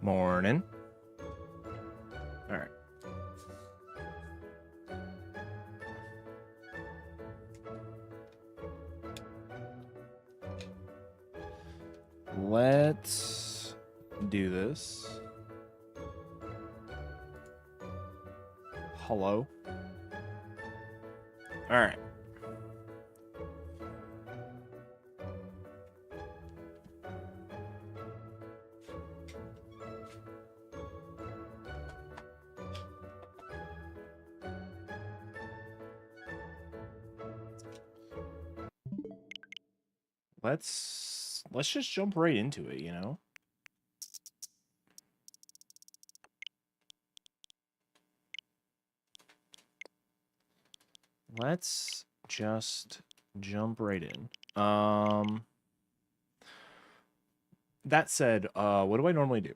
Morning. All right. Let's do this. Hello. All right. Let's just jump right into it, you know? Let's just jump right in. That said, what do I normally do?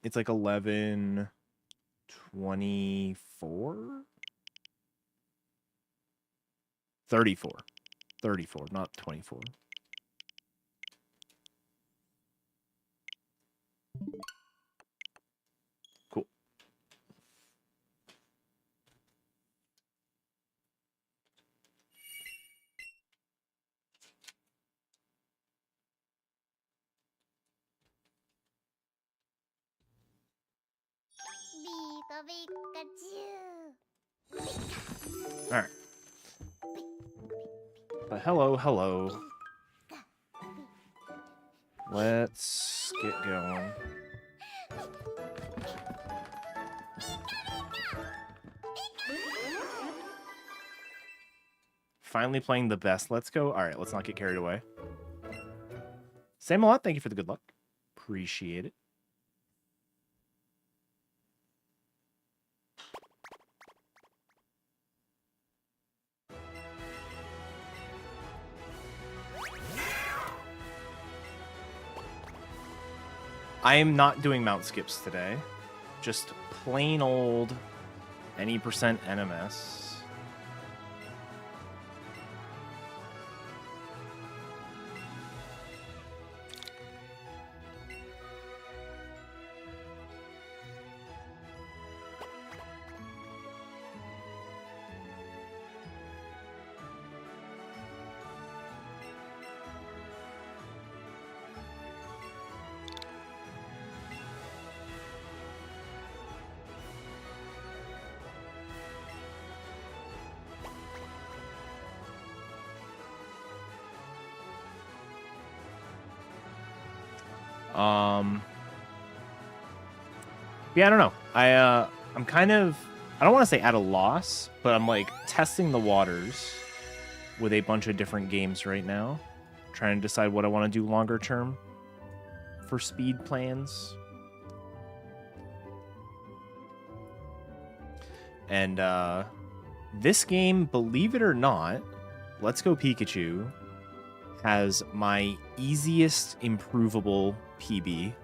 It's like 11:24? 34. 34, not 24. Cool. All right. But hello. Let's get going. Finally playing the best. Let's go. All right, let's not get carried away. Same a lot. Thank you for the good luck. Appreciate it. I am not doing mount skips today. Just plain old any percent NMS. Yeah, I don't know. I'm kind of, I don't want to say at a loss, but I'm like testing the waters with a bunch of different games right now, trying to decide what I want to do longer term for speed plans. And this game, believe it or not, Let's Go Pikachu has my easiest improvable PB.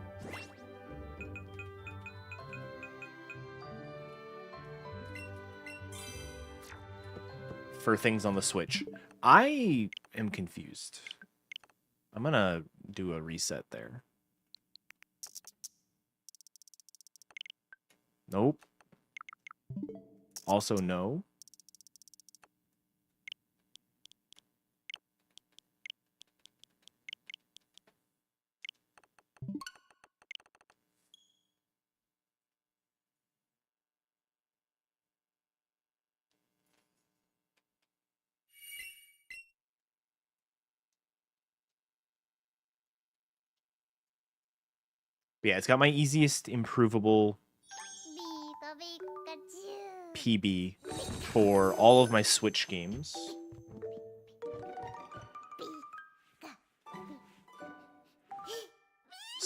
For things on the Switch. I am confused. I'm gonna do a reset there. Nope. Also no. Yeah, it's got my easiest improvable PB for all of my Switch games.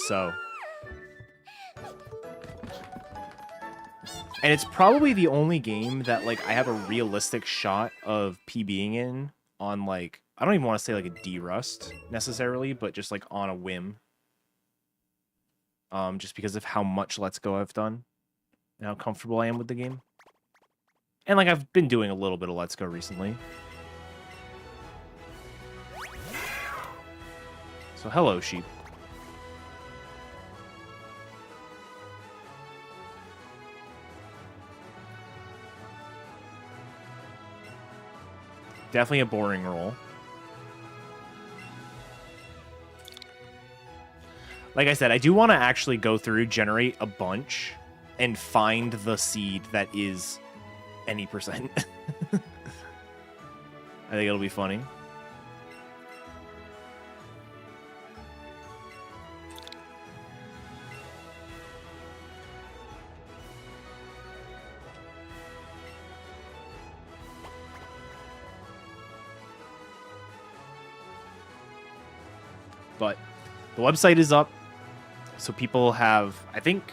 So. And it's probably the only game that, like, I have a realistic shot of PBing in on, like, I don't even want to say, like, a D-Rust, necessarily, but just, like, on a whim. Just because of how much Let's Go I've done. And how comfortable I am with the game. And, like, I've been doing a little bit of Let's Go recently. So, hello, sheep. Definitely a boring roll. Like I said, I do want to actually go through, generate a bunch, and find the seed that is any percent. I think it'll be funny. But the website is up, so people have, I think,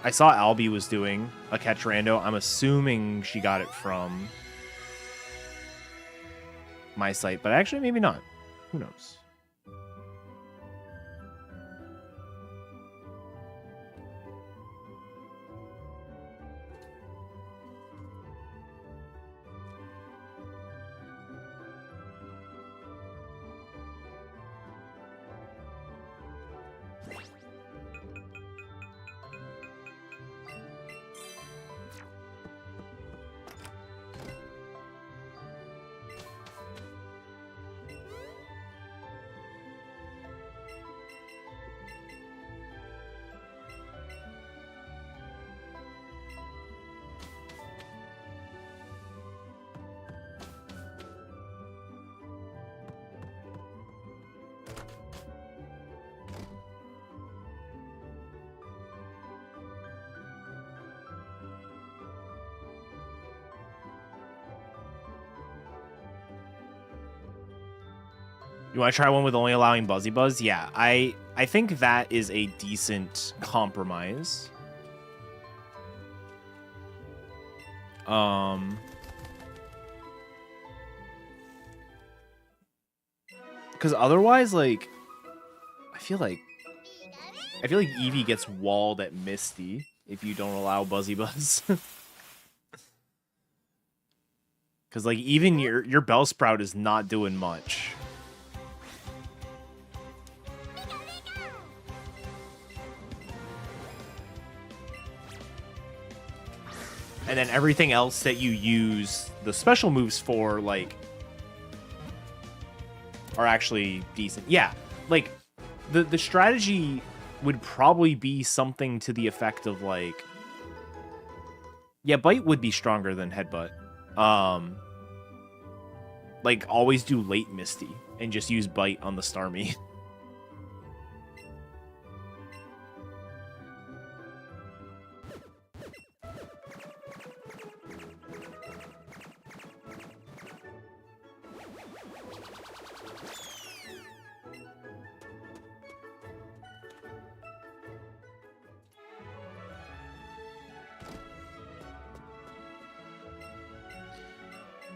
I saw Albie was doing a catch rando. I'm assuming she got it from my site, but actually maybe not. Who knows? You want to try one with only allowing Buzzy Buzz? Yeah, I think that is a decent compromise. Because otherwise, like, I feel like Eevee gets walled at Misty if you don't allow Buzzy Buzz. Because like even your Bellsprout is not doing much. And then everything else that you use the special moves for, like, are actually decent. Yeah, like, the strategy would probably be something to the effect of, like... Yeah, Bite would be stronger than Headbutt. Like, always do late Misty and just use Bite on the Starmie.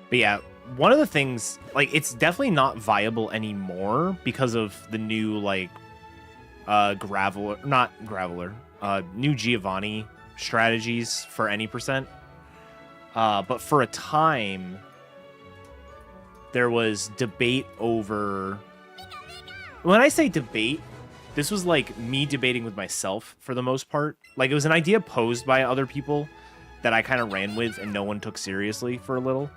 But yeah, one of the things, like, it's definitely not viable anymore because of the new, like, new Giovanni strategies for any percent. But for a time, there was debate over... When I say debate, this was, like, me debating with myself for the most part. Like, it was an idea posed by other people that I kind of ran with and no one took seriously for a little.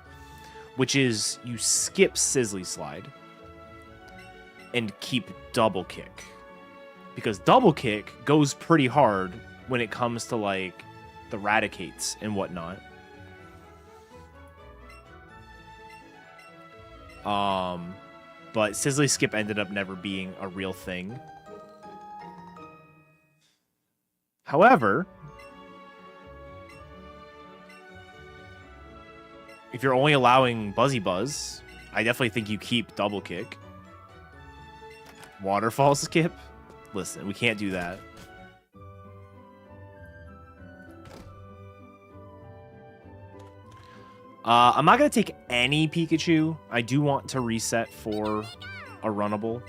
Which is you skip Sizzly Slide and keep Double Kick. Because Double Kick goes pretty hard when it comes to, like, the Radicates and whatnot. But Sizzly Skip ended up never being a real thing. However... if you're only allowing Buzzy Buzz, I definitely think you keep Double Kick. Waterfall Skip? Listen, we can't do that. I'm not going to take any Pikachu. I do want to reset for a runnable.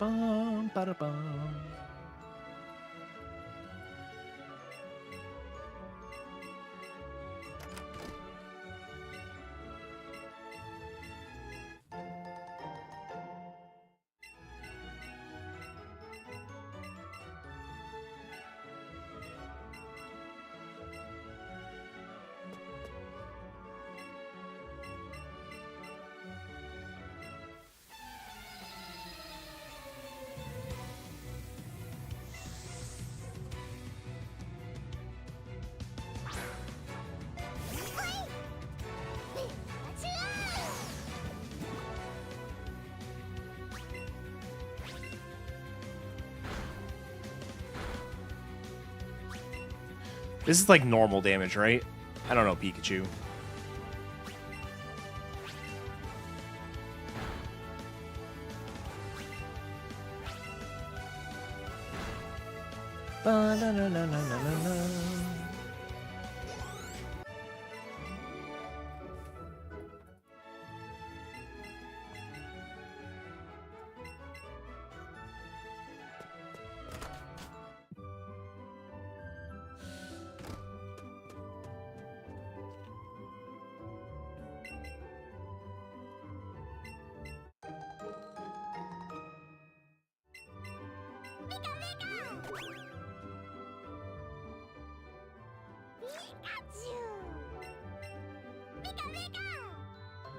Ba-da-bum, ba-da-bum. This is like normal damage, right? I don't know, Pikachu. Ba-na-na-na-na-na-na.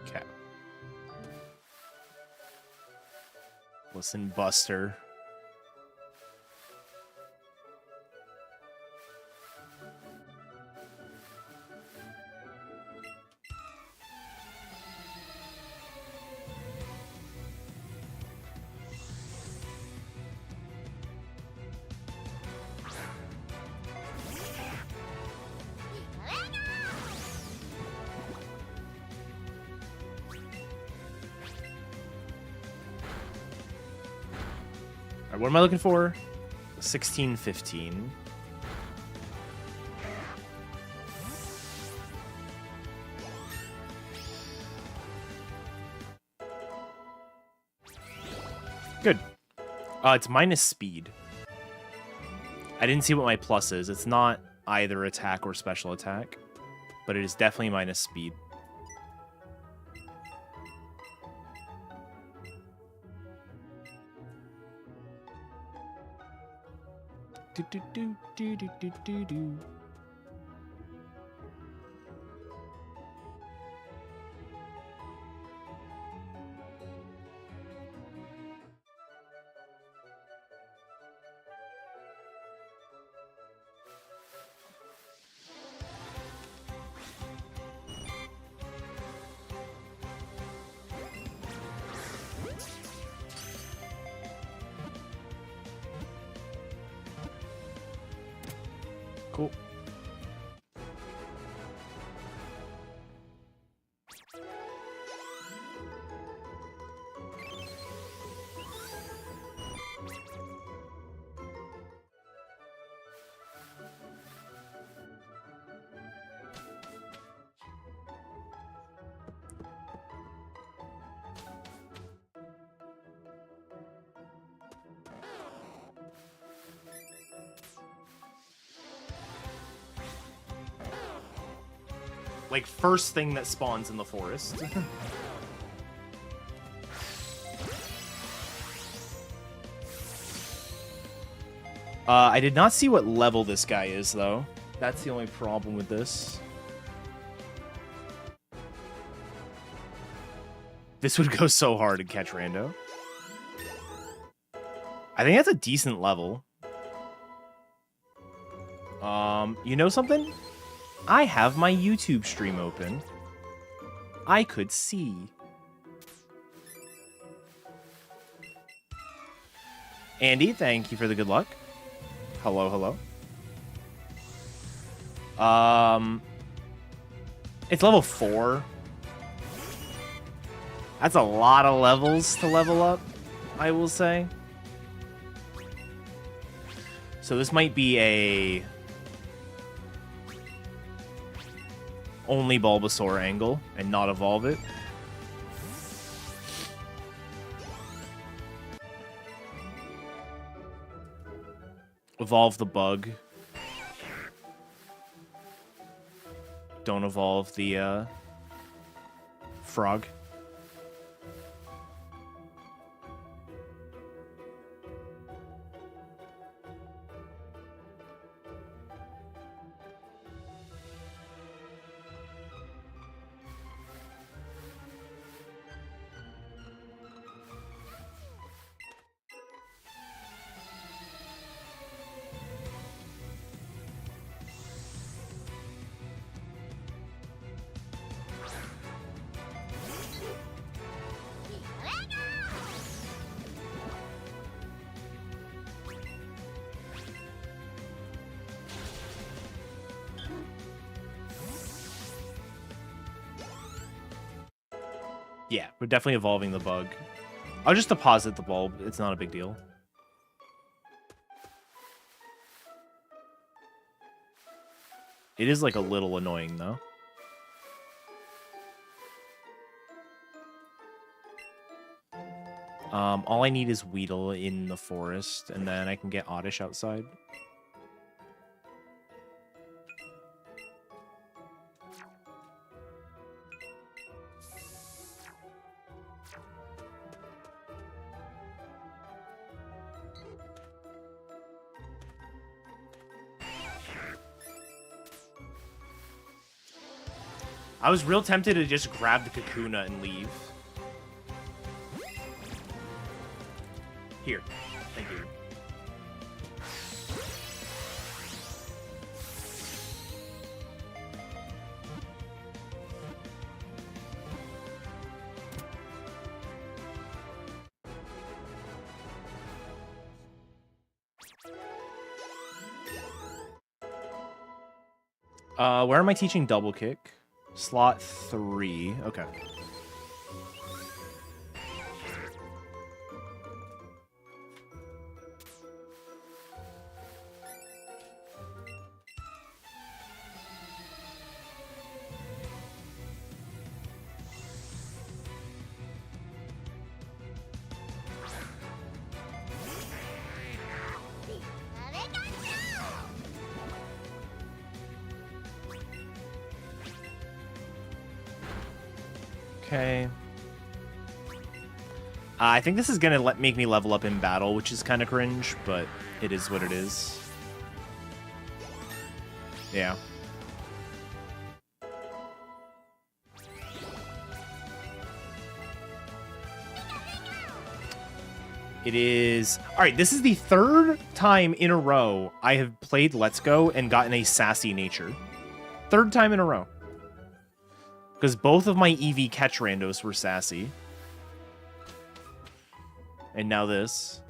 Okay. Listen, Buster. All right, what am I looking for? 16, 15. Good. It's minus speed. I didn't see what my plus is. It's not either attack or special attack, but it is definitely minus speed. Do, do, do, do, do, do, do, do. Cool. Like, first thing that spawns in the forest. I did not see what level this guy is, though. That's the only problem with this. This would go so hard to catch Rando. I think that's a decent level. You know something? I have my YouTube stream open. I could see. Andy, thank you for the good luck. Hello, hello. It's level 4. That's a lot of levels to level up, I will say. So this might be a only Bulbasaur angle and not evolve it. Evolve the bug. Don't evolve the frog. Yeah, we're definitely evolving the bug. I'll just deposit the bulb. It's not a big deal. It is like a little annoying though. All I need is Weedle in the forest, and then I can get Oddish outside. I was real tempted to just grab the Kakuna and leave. Here. Thank you. Where am I teaching double kick? Slot 3. Okay. Okay. I think this is gonna make me level up in battle, which is kind of cringe, but it is what it is. Yeah. It is... Alright, this is the third time in a row I have played Let's Go and gotten a sassy nature. Third time in a row. Because both of my Eevee catch randos were sassy. And now this.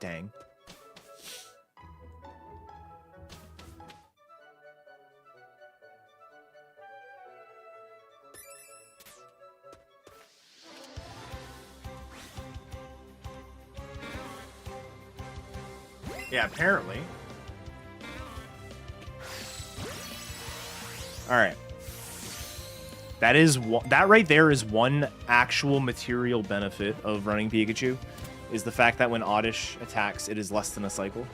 Dang. Yeah, apparently. All right. That right there is one actual material benefit of running Pikachu, is the fact that when Oddish attacks, it is less than a cycle.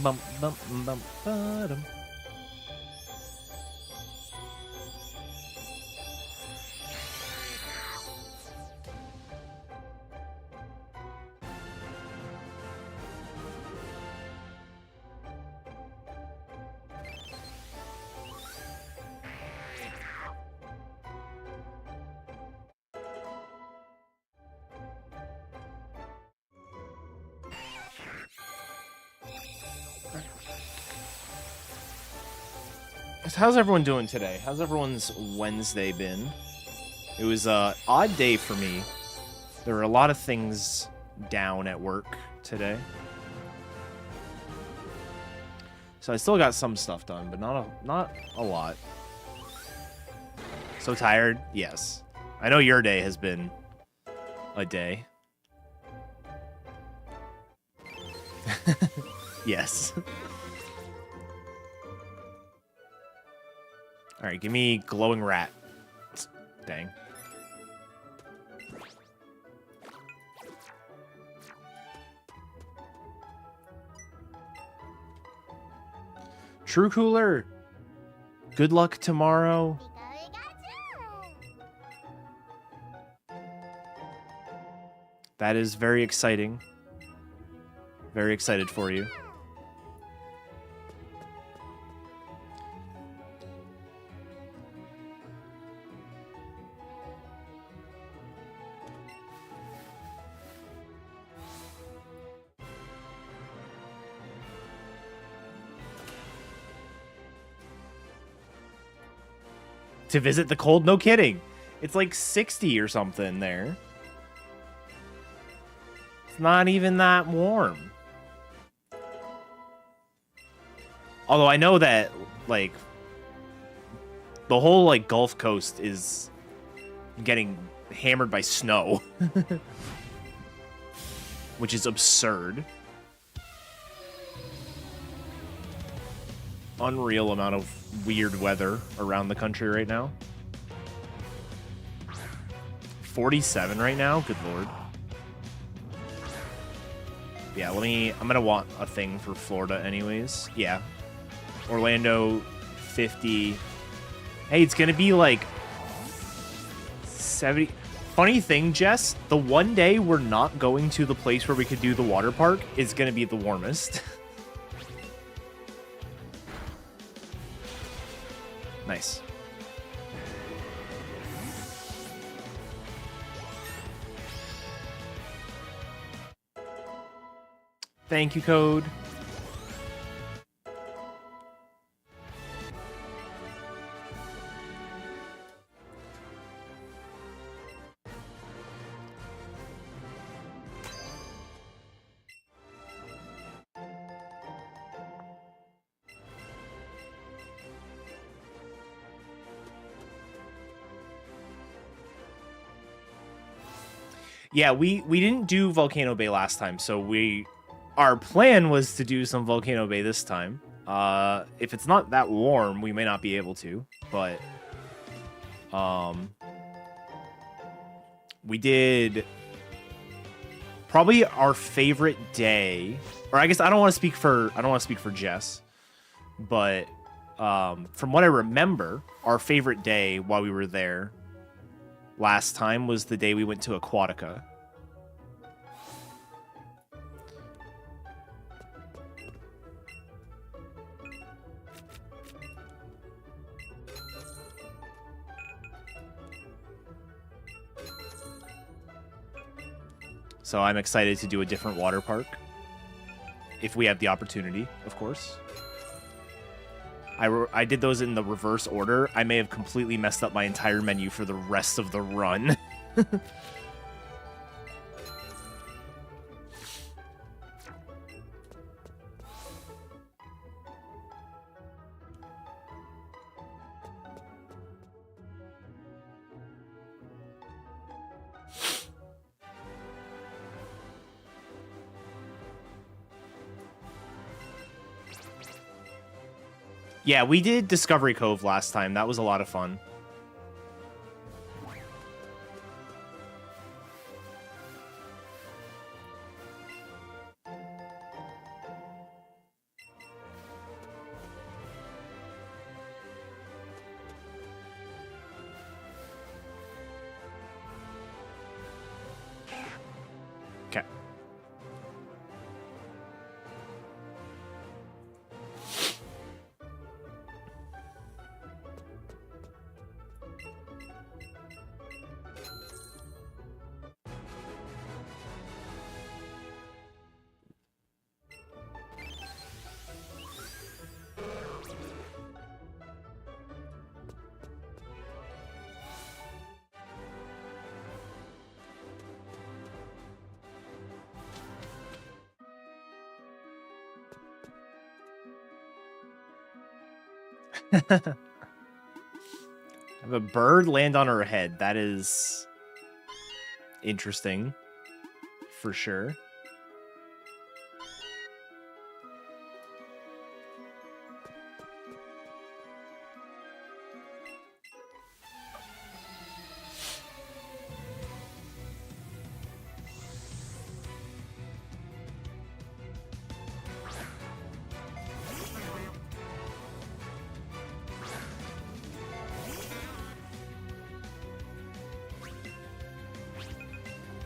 Bum, bum, bum, ba-dum. How's everyone doing today? How's everyone's Wednesday been? It was an odd day for me. There were a lot of things down at work today. So I still got some stuff done, but not a lot. So tired? Yes. I know your day has been a day. Yes. All right, give me glowing rat. Dang. True Cooler. Good luck tomorrow. That is very exciting. Very excited for you. To visit the cold? No kidding. It's like 60 or something there. It's not even that warm. Although I know that, like, the whole, like, Gulf Coast is getting hammered by snow. Which is absurd. Unreal amount of weird weather around the country right now. 47 right now? Good lord. Yeah, I'm gonna want a thing for Florida anyways. Yeah. Orlando, 50. Hey, it's gonna be like 70. Funny thing, Jess, the one day we're not going to the place where we could do the water park is gonna be the warmest. Nice. Thank you, Code. Yeah, we didn't do Volcano Bay last time, so our plan was to do some Volcano Bay this time. If it's not that warm, we may not be able to, but we did probably our favorite day, or I guess I don't want to speak for Jess, but from what I remember, our favorite day while we were there last time was the day we went to Aquatica. So I'm excited to do a different water park. If we have the opportunity, of course. I did those in the reverse order. I may have completely messed up my entire menu for the rest of the run. Yeah, we did Discovery Cove last time. That was a lot of fun. Okay. Have a bird land on her head. That is interesting, for sure.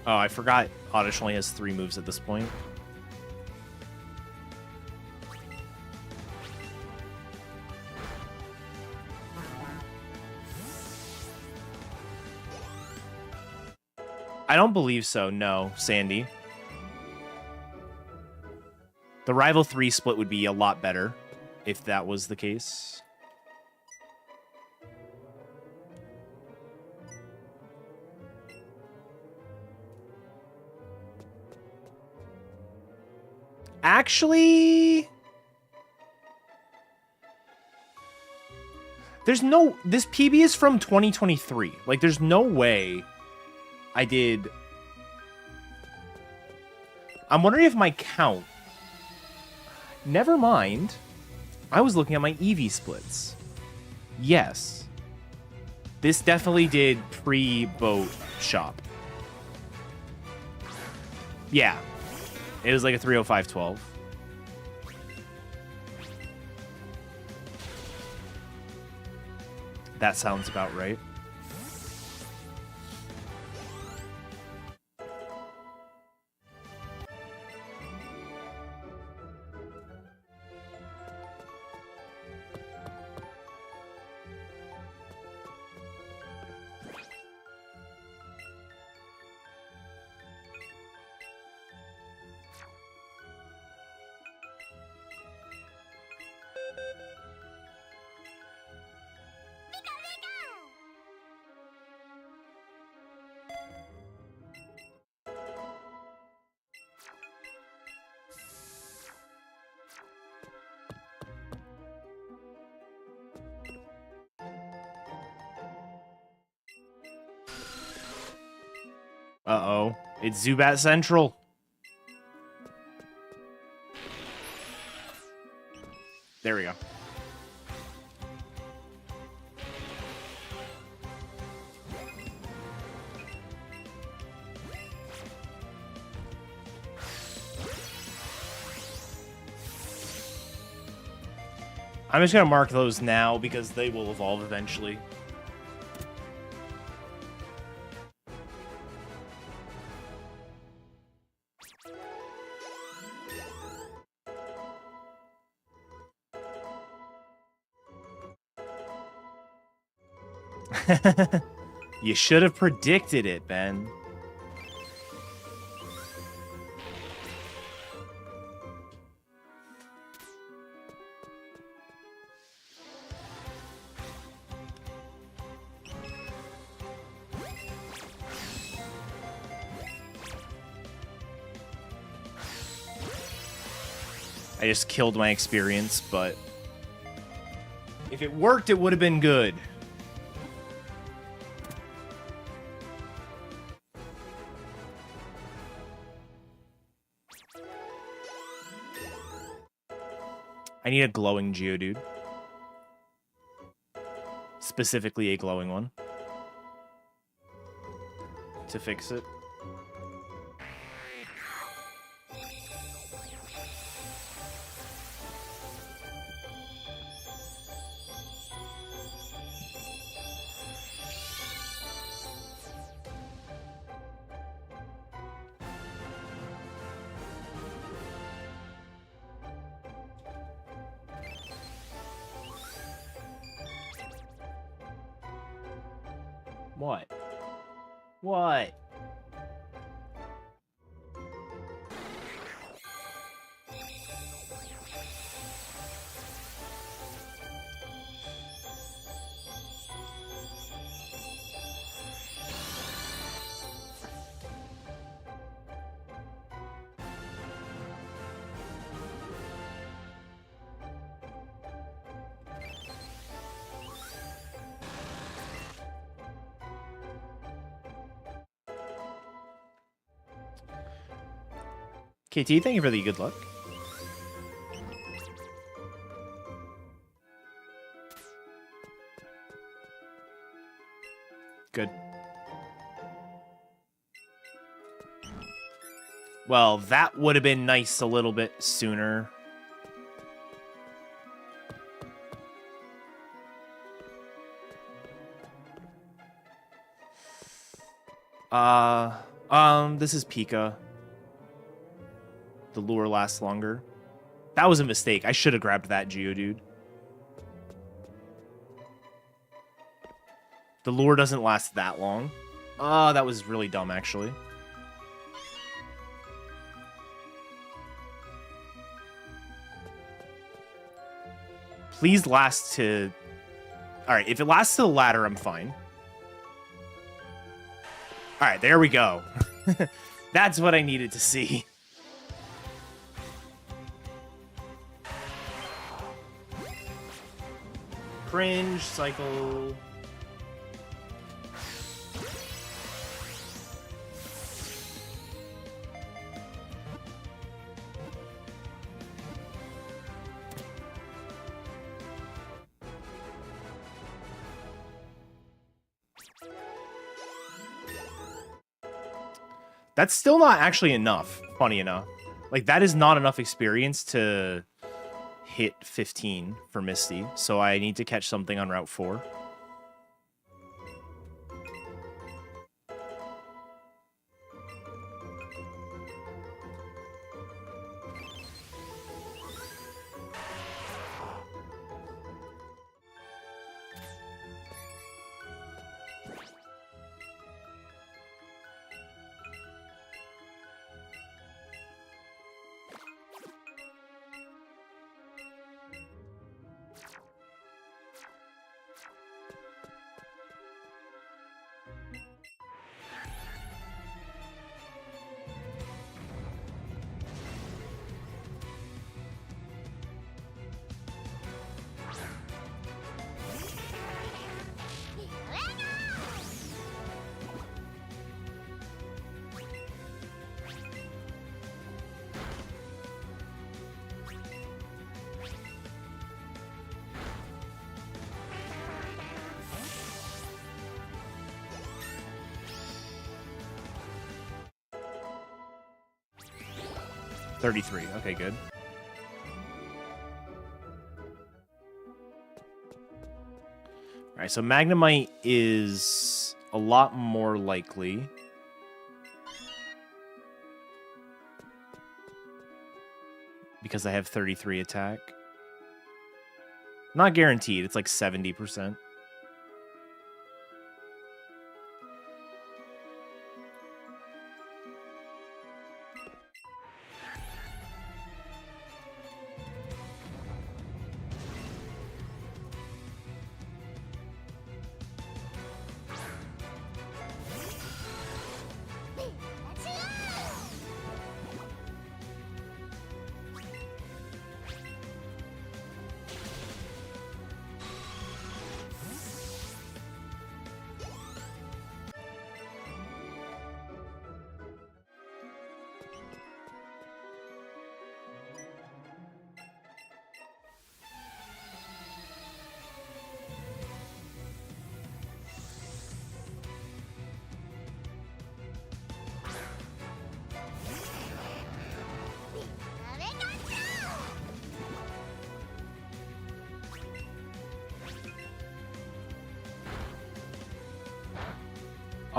Oh, I forgot Oddish only has 3 moves at this point. I don't believe so, no, Sandy. The Rival 3 split would be a lot better if that was the case. Actually, there's no... This PB is from 2023. Like, there's no way I did... I'm wondering if my count... Never mind. I was looking at my Eevee splits. Yes. This definitely did pre-boat shop. Yeah. It was like a 305-12. That sounds about right. Uh-oh. It's Zubat Central. There we go. I'm just going to mark those now because they will evolve eventually. You should have predicted it, Ben. I just killed my experience, but if it worked, it would have been good. I need a glowing Geodude. Specifically a glowing one. To fix it. What? What? KT, thank you for the good luck. Good. Well, that would have been nice a little bit sooner. This is Pika. The lure lasts longer. That was a mistake. I should have grabbed that Geodude. The lure doesn't last that long. That was really dumb, actually. Please last to... Alright, if it lasts to the ladder, I'm fine. Alright, there we go. That's what I needed to see. Cringe, cycle... That's still not actually enough, funny enough. Like, that is not enough experience to hit 15 for Misty, so I need to catch something on Route 4. $33. Okay, good. All right, so Magnemite is a lot more likely. Because I have 33 attack. Not guaranteed. It's like 70%.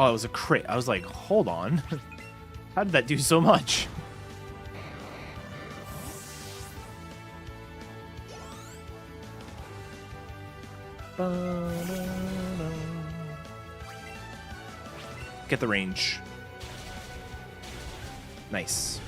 Oh, it was a crit. I was like, hold on. How did that do so much? Get the range. Nice.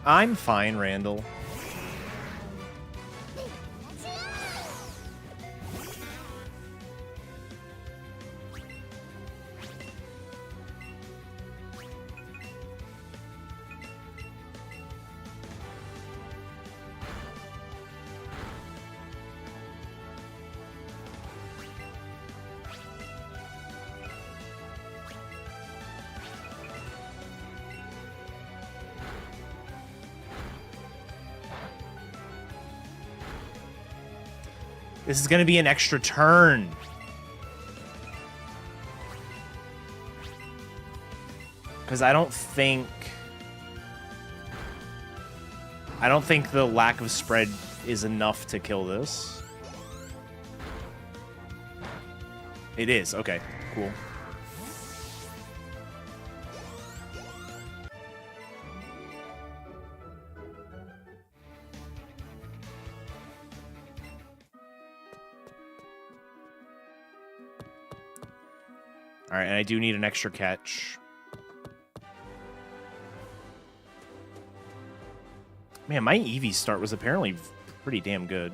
I'm fine, Randall. This is going to be an extra turn. Because I don't think the lack of spread is enough to kill this. It is. Okay, cool. All right, and I do need an extra catch. Man, my Eevee start was apparently pretty damn good.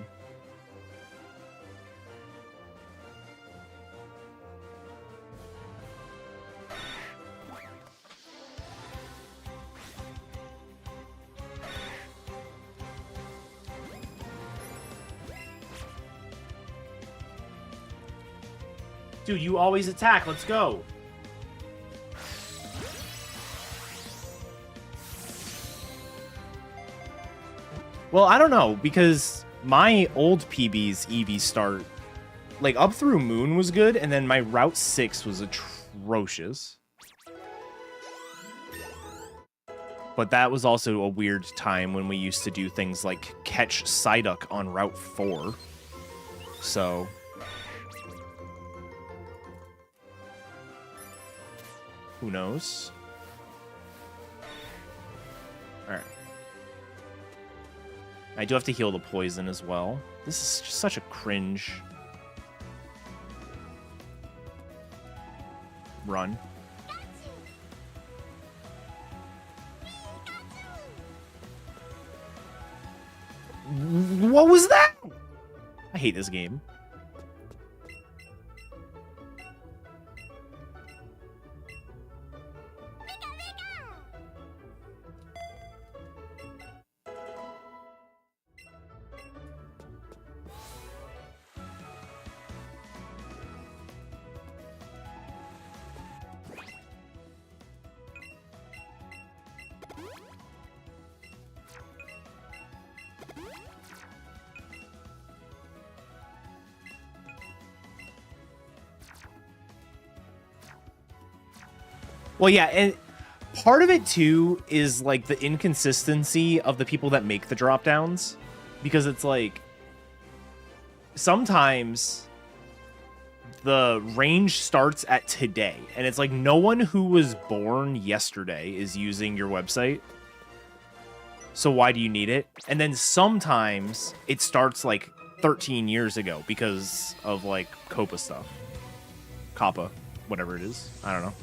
Dude, you always attack. Let's go. Well, I don't know, because my old PB's Eevee start, like, up through Moon was good, and then my Route 6 was atrocious. But that was also a weird time when we used to do things like catch Psyduck on Route 4. So... who knows? Alright. I do have to heal the poison as well. This is just such a cringe run. What was that? I hate this game. Well, yeah, and part of it, too, is, like, the inconsistency of the people that make the drop-downs. Because it's, like, sometimes the range starts at today. And it's, like, no one who was born yesterday is using your website. So why do you need it? And then sometimes it starts, like, 13 years ago because of, like, COPPA stuff. COPPA, whatever it is. I don't know.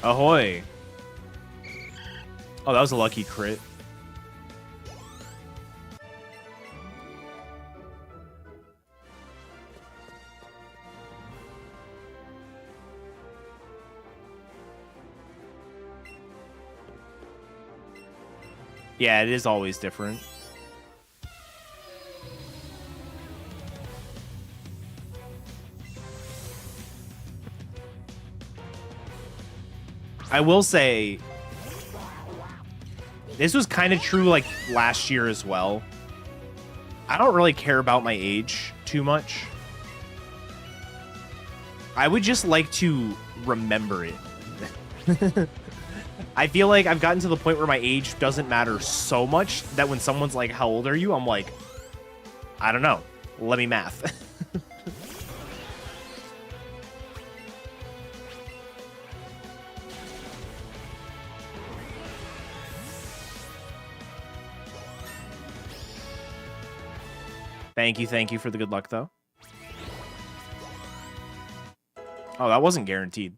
Ahoy! Oh, that was a lucky crit. Yeah, it is always different. I will say, this was kind of true, like, last year as well. I don't really care about my age too much. I would just like to remember it. I feel like I've gotten to the point where my age doesn't matter so much that when someone's like, how old are you? I'm like, I don't know. Let me math. Thank you for the good luck, though. Oh, that wasn't guaranteed.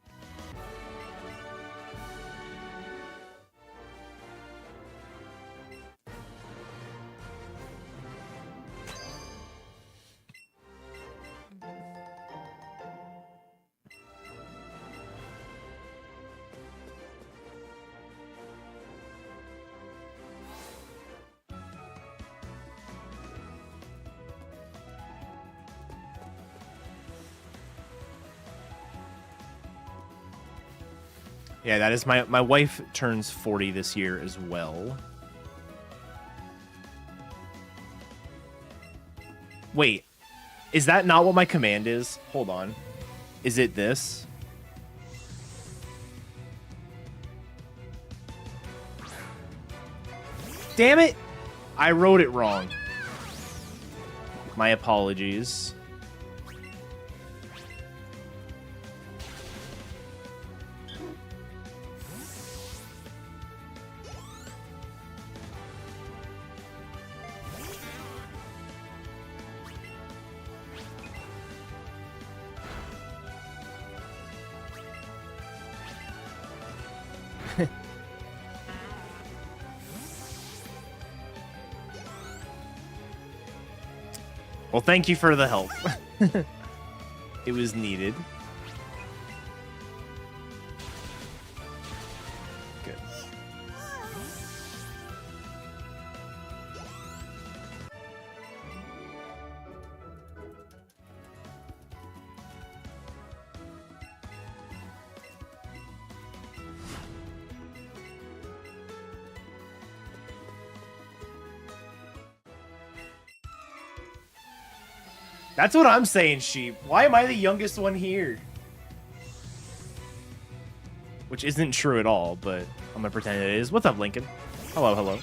Yeah, that is my wife turns 40 this year as well. Wait, is that not what my command is? Hold on. Is it this? Damn it! I wrote it wrong. My apologies. Well, thank you for the help. It was needed. Good. That's what I'm saying, Sheep. Why am I the youngest one here? Which isn't true at all, but I'm gonna pretend it is. What's up, Lincoln? Hello, hello.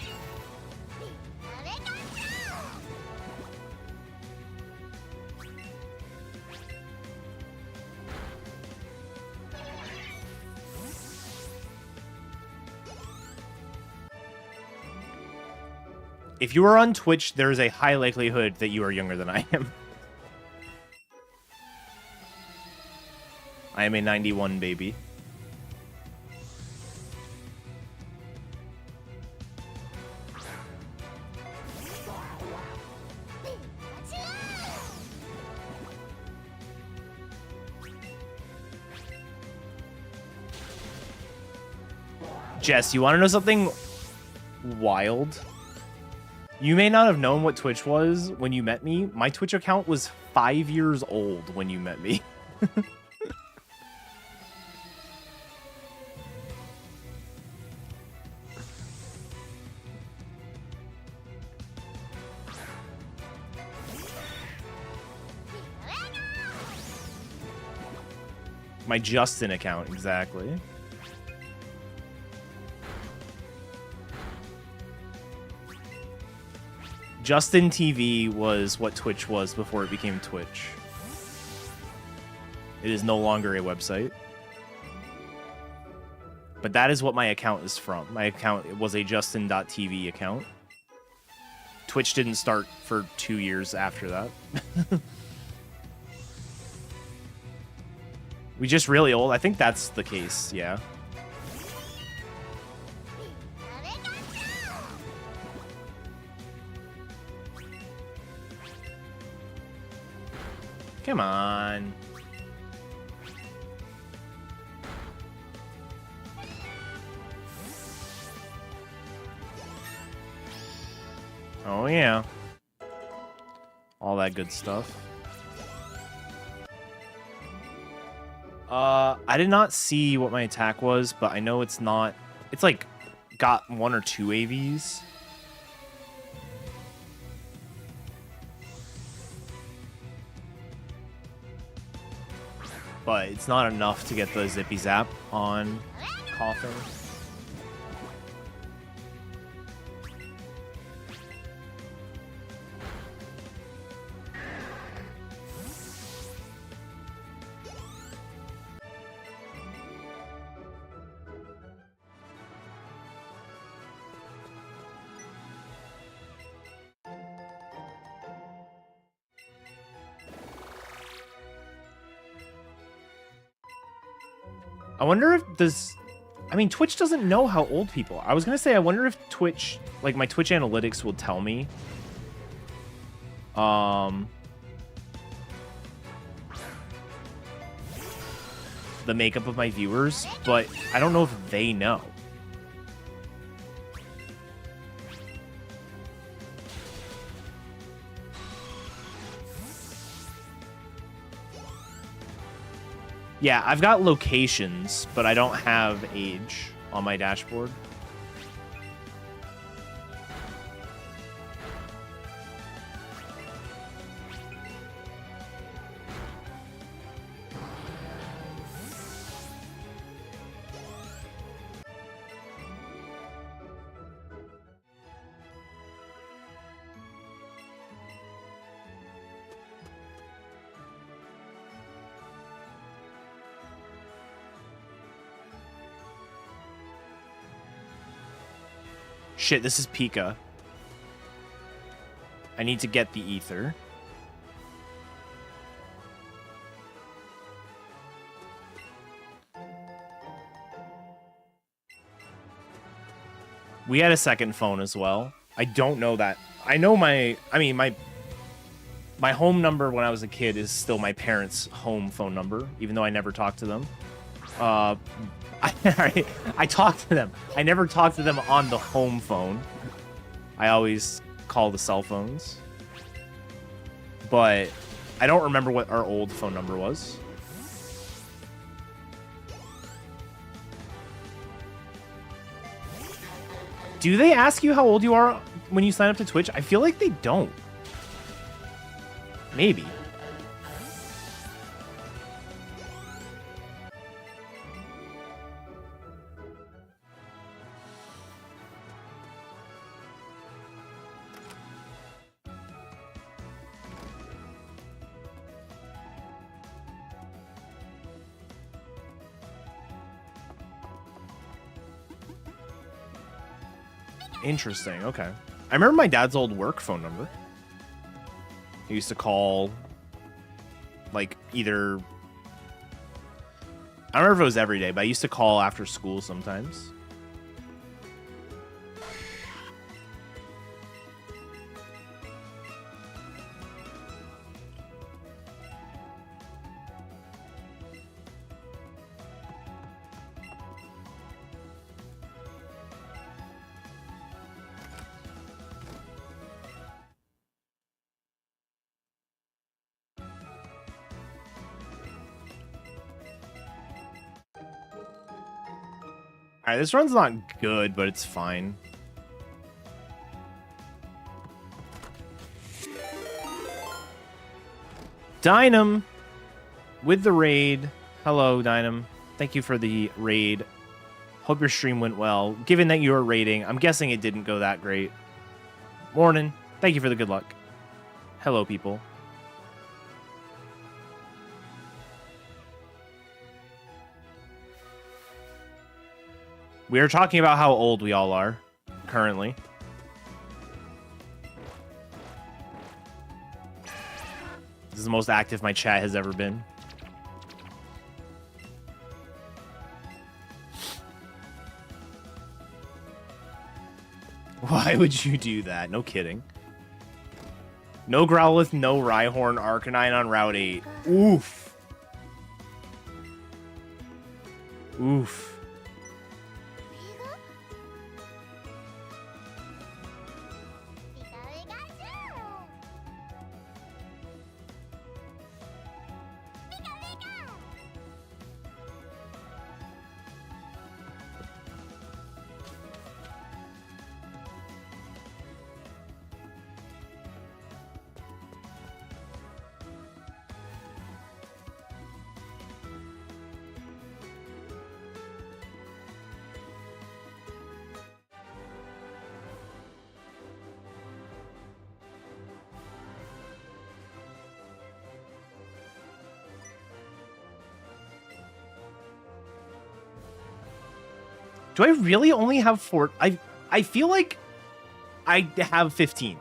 If you are on Twitch, there is a high likelihood that you are younger than I am. I am a 91 baby. Jess, you want to know something wild? You may not have known what Twitch was when you met me. My Twitch account was 5 years old when you met me. My Justin account, exactly. Justin TV was what Twitch was before it became Twitch. It is no longer a website. But that is what my account is from. My account was a Justin.tv account. Twitch didn't start for 2 years after that. We just really old? I think that's the case, yeah. Come on. Oh, yeah. All that good stuff. I did not see what my attack was, but I know it's not... It's like, got 1 or 2 AVs. But it's not enough to get the Zippy Zap on Coffin. I wonder if does... I mean, Twitch doesn't know how old people are. I was going to say, I wonder if Twitch... Like, my Twitch analytics will tell me. The makeup of my viewers, but I don't know if they know. Yeah, I've got locations, but I don't have age on my dashboard. Shit, this is Pika. I need to get the ether. We had a second phone as well. I don't know that. I know my home number when I was a kid is still my parents' home phone number, even though I never talked to them. I talk to them. I never talk to them on the home phone. I always call the cell phones. But I don't remember what our old phone number was. Do they ask you how old you are when you sign up to Twitch? I feel like they don't. Maybe. Interesting, okay. I remember my dad's old work phone number. He used to call, like, either... I don't remember if it was every day, but I used to call after school sometimes. Alright, this run's not good, but it's fine. Dynam with the raid. Hello, Dynam. Thank you for the raid. Hope your stream went well. Given that you were raiding, I'm guessing it didn't go that great. Morning. Thank you for the good luck. Hello, people. We are talking about how old we all are, currently. This is the most active my chat has ever been. Why would you do that? No kidding. No Growlithe, no Rhyhorn, Arcanine on Route 8. Oof. Oof. Do I really only have 4? I feel like I have 15,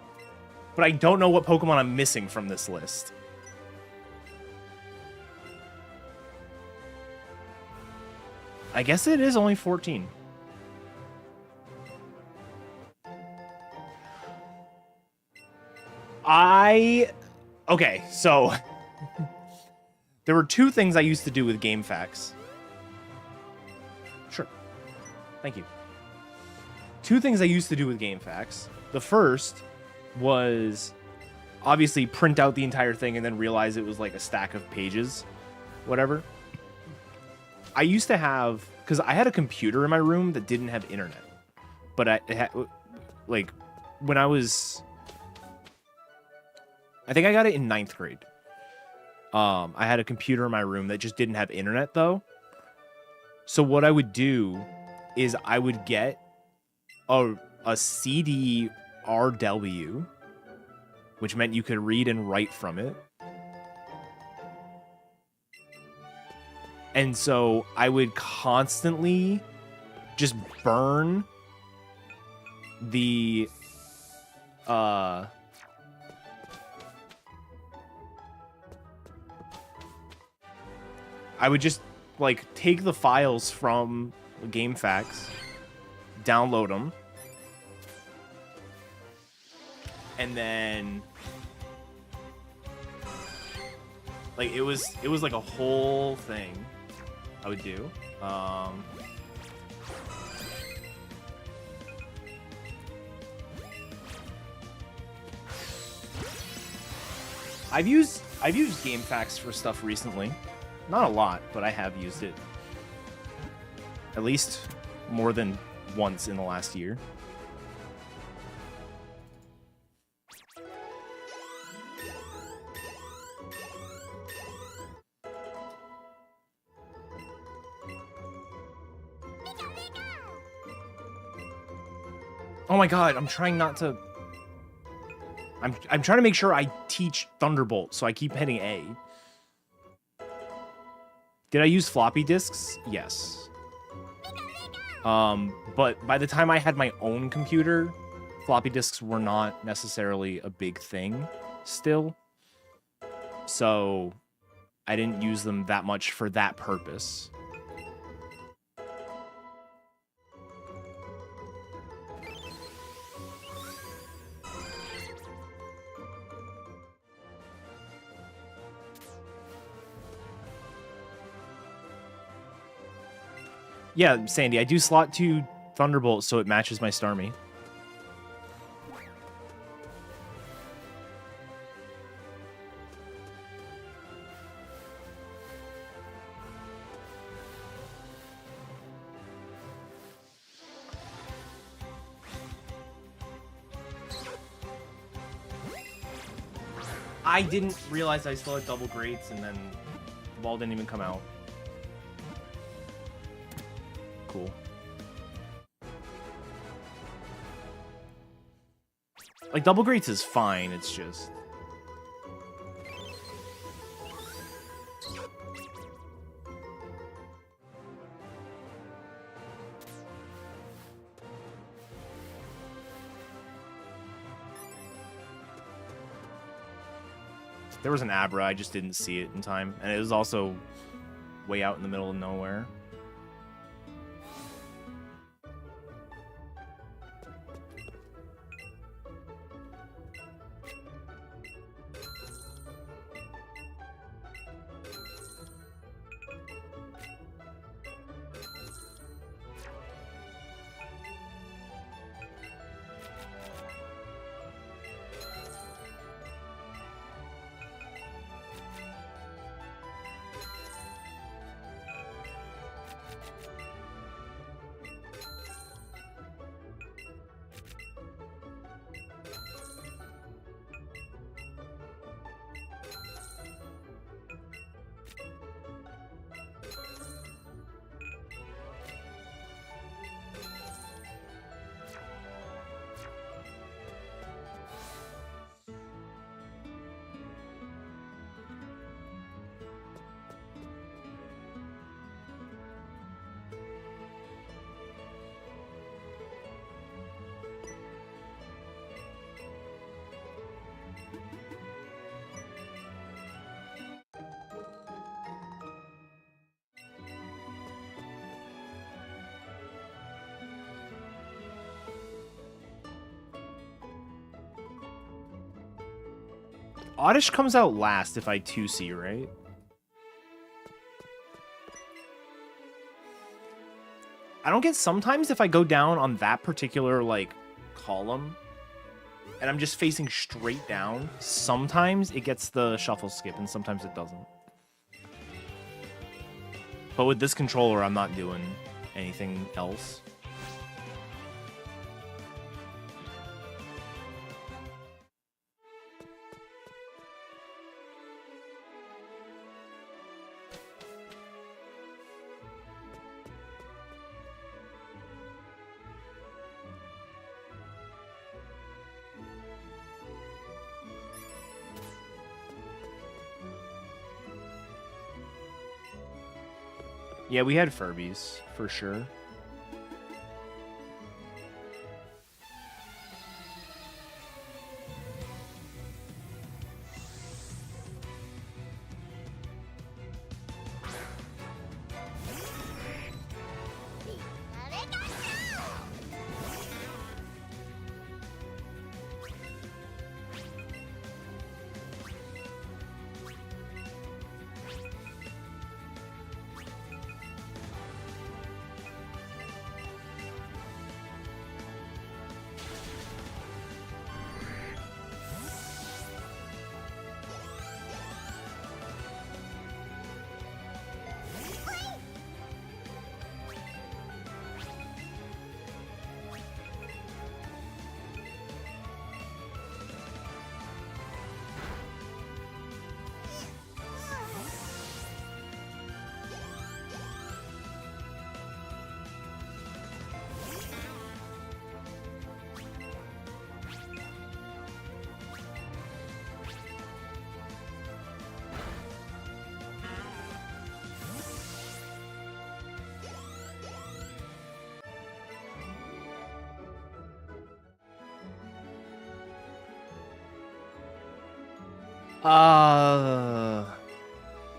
but I don't know what Pokemon I'm missing from this list. I guess it is only 14. Okay, so there were two things I used to do with GameFAQs. Sure. Thank you. Two things I used to do with GameFAQs. The first was obviously print out the entire thing and then realize it was like a stack of pages, whatever. I used to have, because I had a computer in my room that didn't have internet, but I when I was, I think I got it in 9th grade. I had a computer in my room that just didn't have internet though. So what I would do is I would get a CD RW, which meant you could read and write from it. And so I would constantly just burn the I would just like take the files from GameFAQs, download them, and then like it was like a whole thing I would do. I've used GameFAQs for stuff recently. Not a lot, but I have used it at least more than once in the last year. Oh my god, I'm trying not to... I'm trying to make sure I teach Thunderbolt, so I keep hitting A. Did I use floppy disks? Yes. But by the time I had my own computer, floppy disks were not necessarily a big thing still. So I didn't use them that much for that purpose. Yeah, Sandy, I do slot 2 Thunderbolt so it matches my Starmie. I didn't realize I still had double greats, and then the ball didn't even come out. Cool. Like, double greats is fine, it's just... There was an Abra, I just didn't see it in time. And it was also way out in the middle of nowhere. Oddish comes out last if I 2C, right? I don't get sometimes if I go down on that particular, like, column, and I'm just facing straight down, sometimes it gets the shuffle skip, and sometimes it doesn't. But with this controller, I'm not doing anything else. Yeah, we had Furbies, for sure.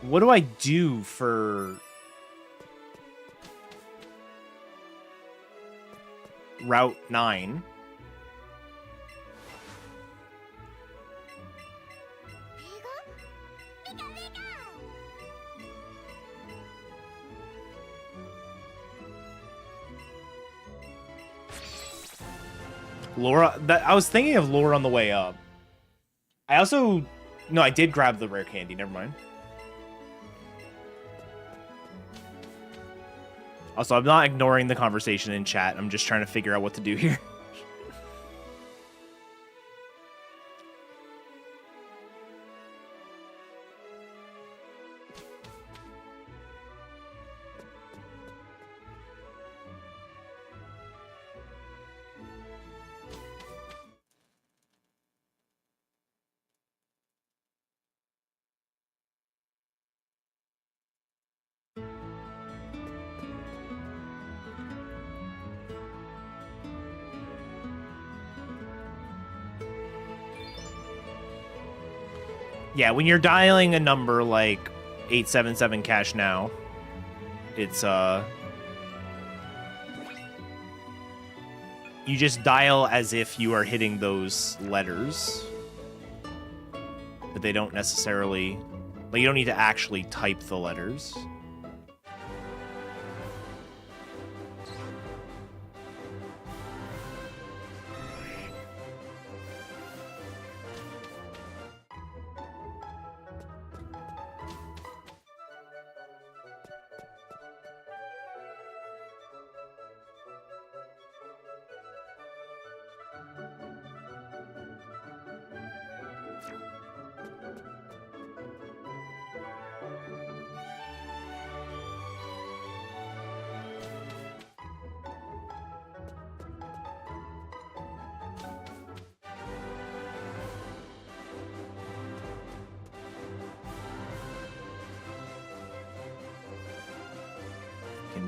What do I do for Route 9? Laura, I was thinking of Laura on the way up. I also... No, I did grab the rare candy. Never mind. Also, I'm not ignoring the conversation in chat. I'm just trying to figure out what to do here. Yeah, when you're dialing a number like 877 cash now, it's you just dial as if you are hitting those letters. But they don't necessarily, like, you don't need to actually type the letters.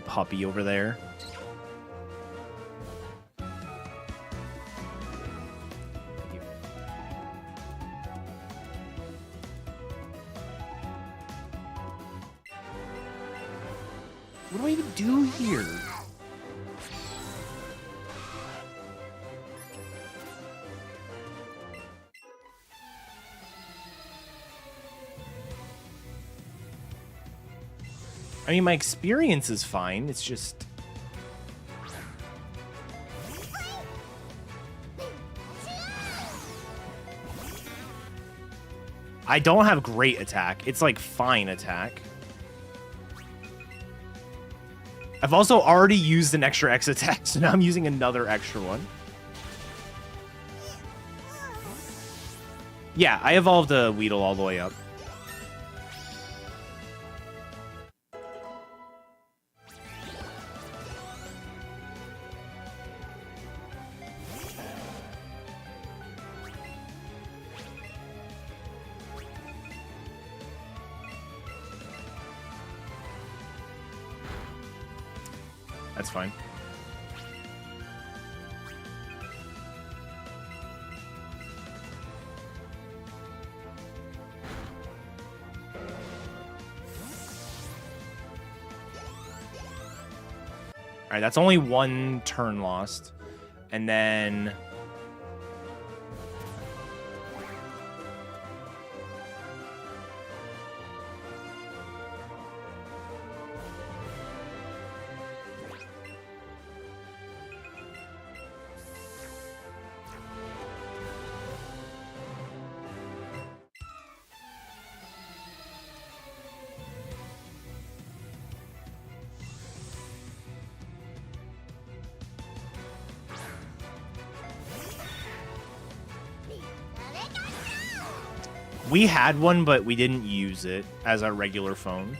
Puppy over there. What do I even do here? I mean, my experience is fine. It's just... I don't have great attack. It's like fine attack. I've also already used an extra X attack, so now I'm using another extra one. Yeah, I evolved a Weedle all the way up. That's fine. All right, that's only one turn lost. And then... we had one, but we didn't use it as our regular phone.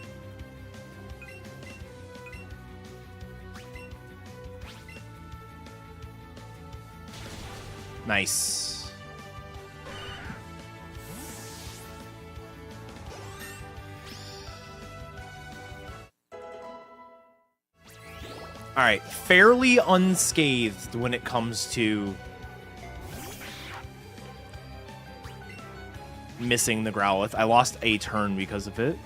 Nice. All right, fairly unscathed when it comes to missing the Growlithe. I lost a turn because of it.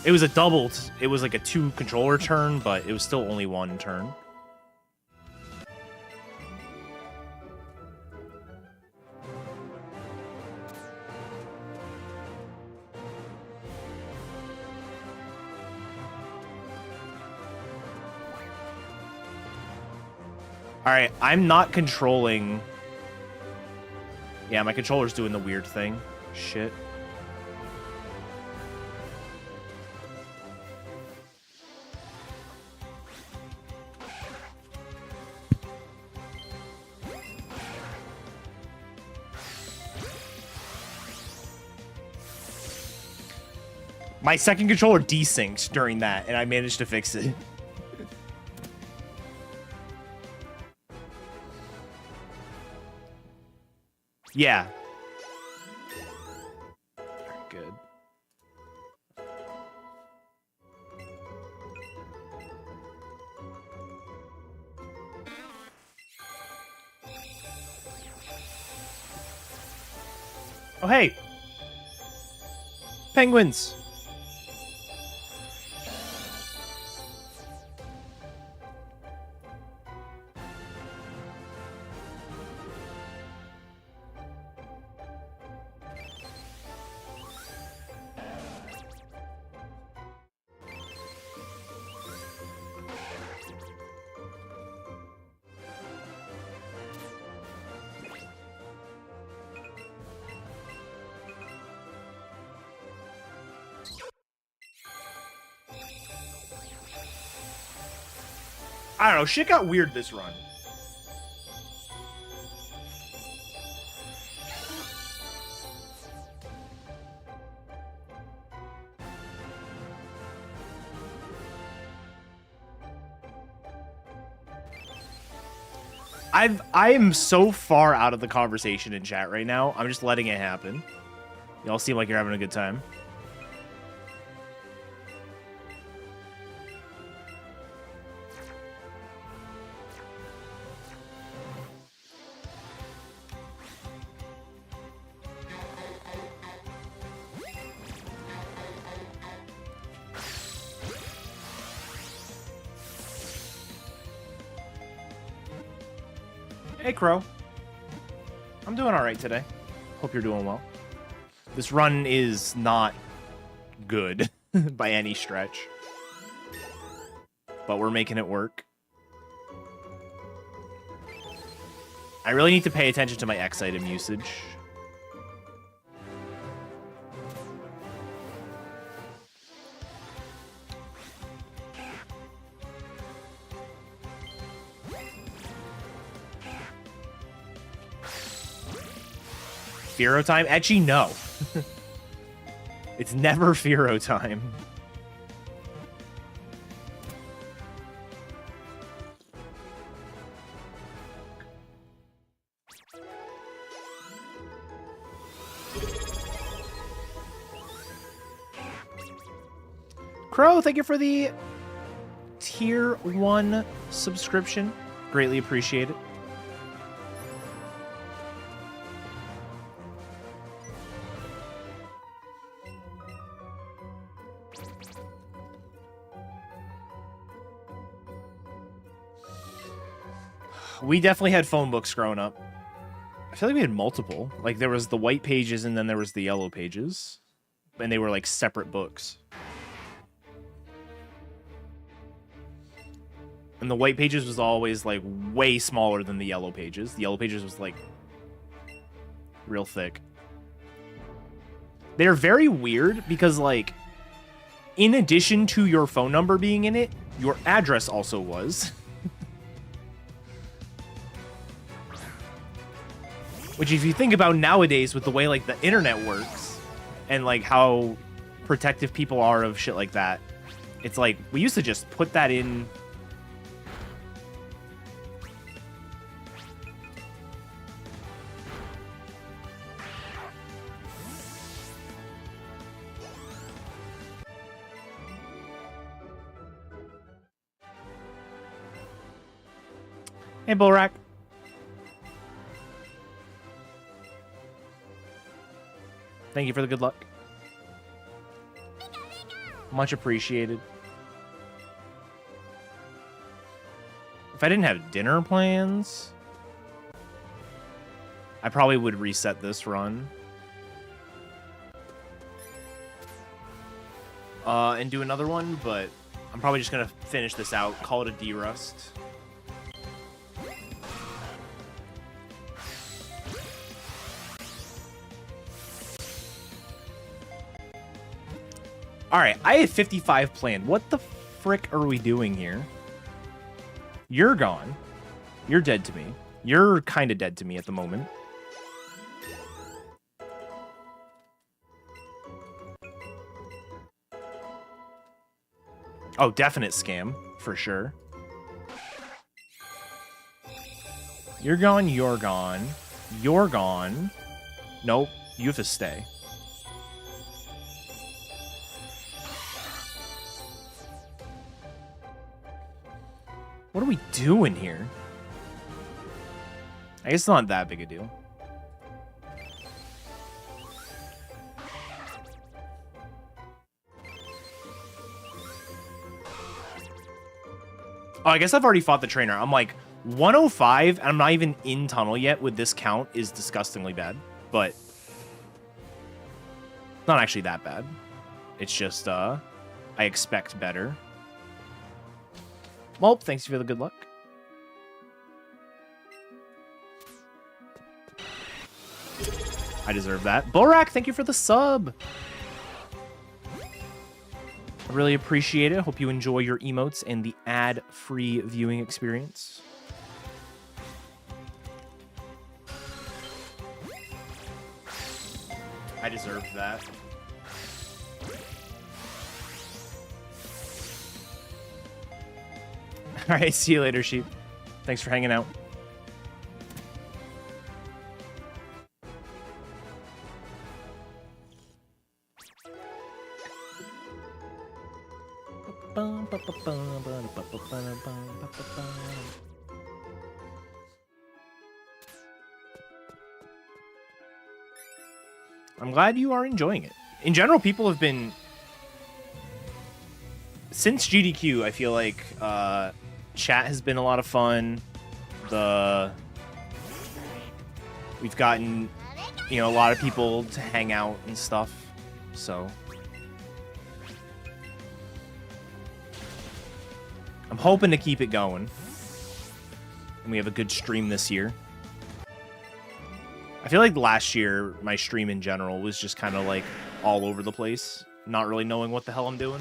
It was a doubled. It was like a 2 controller turn, but it was still only 1 turn. All right, I'm not controlling. Yeah, my controller's doing the weird thing. Shit. My second controller desynced during that, and I managed to fix it. Yeah. Very good. Oh, hey. Penguins. I don't know, shit got weird this run. I am so far out of the conversation in chat right now. I'm just letting it happen. Y'all seem like you're having a good time. Hey, Crow. I'm doing all right today. Hope you're doing well. This run is not good by any stretch, but we're making it work. I really need to pay attention to my X item usage. Firo time? Actually, no. It's never Firo time. Crow, thank you for the tier 1 subscription. Greatly appreciate it. We definitely had phone books growing up. I feel like we had multiple. Like, there was the white pages and then there was the yellow pages. And they were, like, separate books. And the white pages was always, like, way smaller than the yellow pages. The yellow pages was, like, real thick. They're very weird because, like, in addition to your phone number being in it, your address also was. Which, if you think about nowadays with the way, like, the internet works and, like, how protective people are of shit like that, it's like, we used to just put that in. Hey, Bullrack. Thank you for the good luck. Much appreciated. If I didn't have dinner plans, I probably would reset this run. And do another one, but I'm probably just going to finish this out, call it a D-Rust. Alright, I had 55 planned. What the frick are we doing here? You're gone. You're dead to me. You're kind of dead to me at the moment. Oh, definite scam, for sure. You're gone, you're gone. You're gone. Nope, you have to stay. What are we doing here? I guess it's not that big a deal. Oh, I guess I've already fought the trainer. I'm like, 105, and I'm not even in tunnel yet with this count is disgustingly bad. But not actually that bad. It's just, I expect better. Well, thanks for the good luck. I deserve that. Borak, thank you for the sub. I really appreciate it. Hope you enjoy your emotes and the ad-free viewing experience. I deserve that. All right, see you later, sheep. Thanks for hanging out. I'm glad you are enjoying it. In general, people have been... Since GDQ, I feel like chat has been a lot of fun. The We've gotten, you know, a lot of people to hang out and stuff. So I'm hoping to keep it going. And we have a good stream this year. I feel like last year, my stream in general was just kind of like all over the place. Not really knowing what the hell I'm doing.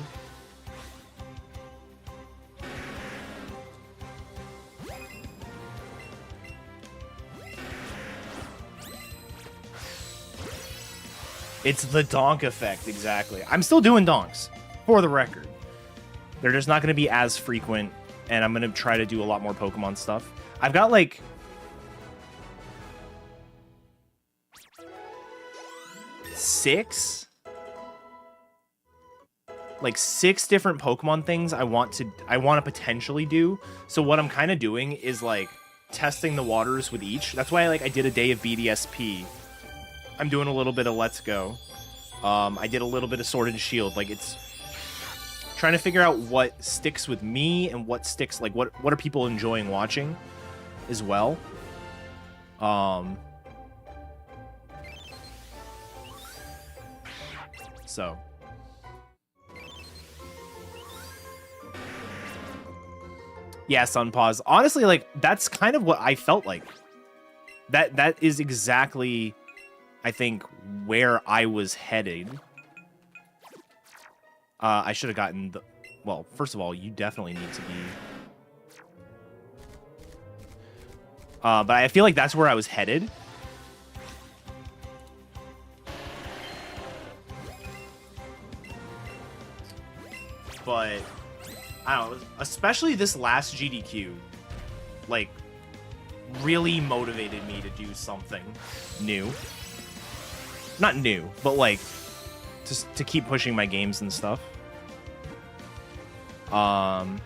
It's the donk effect, exactly. I'm still doing donks, for the record. They're just not going to be as frequent, and I'm going to try to do a lot more Pokemon stuff. I've got, like, six different Pokemon things I want to potentially do. So what I'm kind of doing is, like, testing the waters with each. That's why, like, I did a day of BDSP. I'm doing a little bit of Let's Go. I did a little bit of Sword and Shield. Like, it's trying to figure out what sticks with me and what sticks, like, what are people enjoying watching as well. So yeah, Sunpause. Honestly, like, that's kind of what I felt like. That is exactly, I think, where I was headed. I should have gotten the... Well, first of all, you definitely need to be... but I feel like that's where I was headed. But, I don't know, especially this last GDQ, like, really motivated me to do something new. Not new, but like just to keep pushing my games and stuff. I'm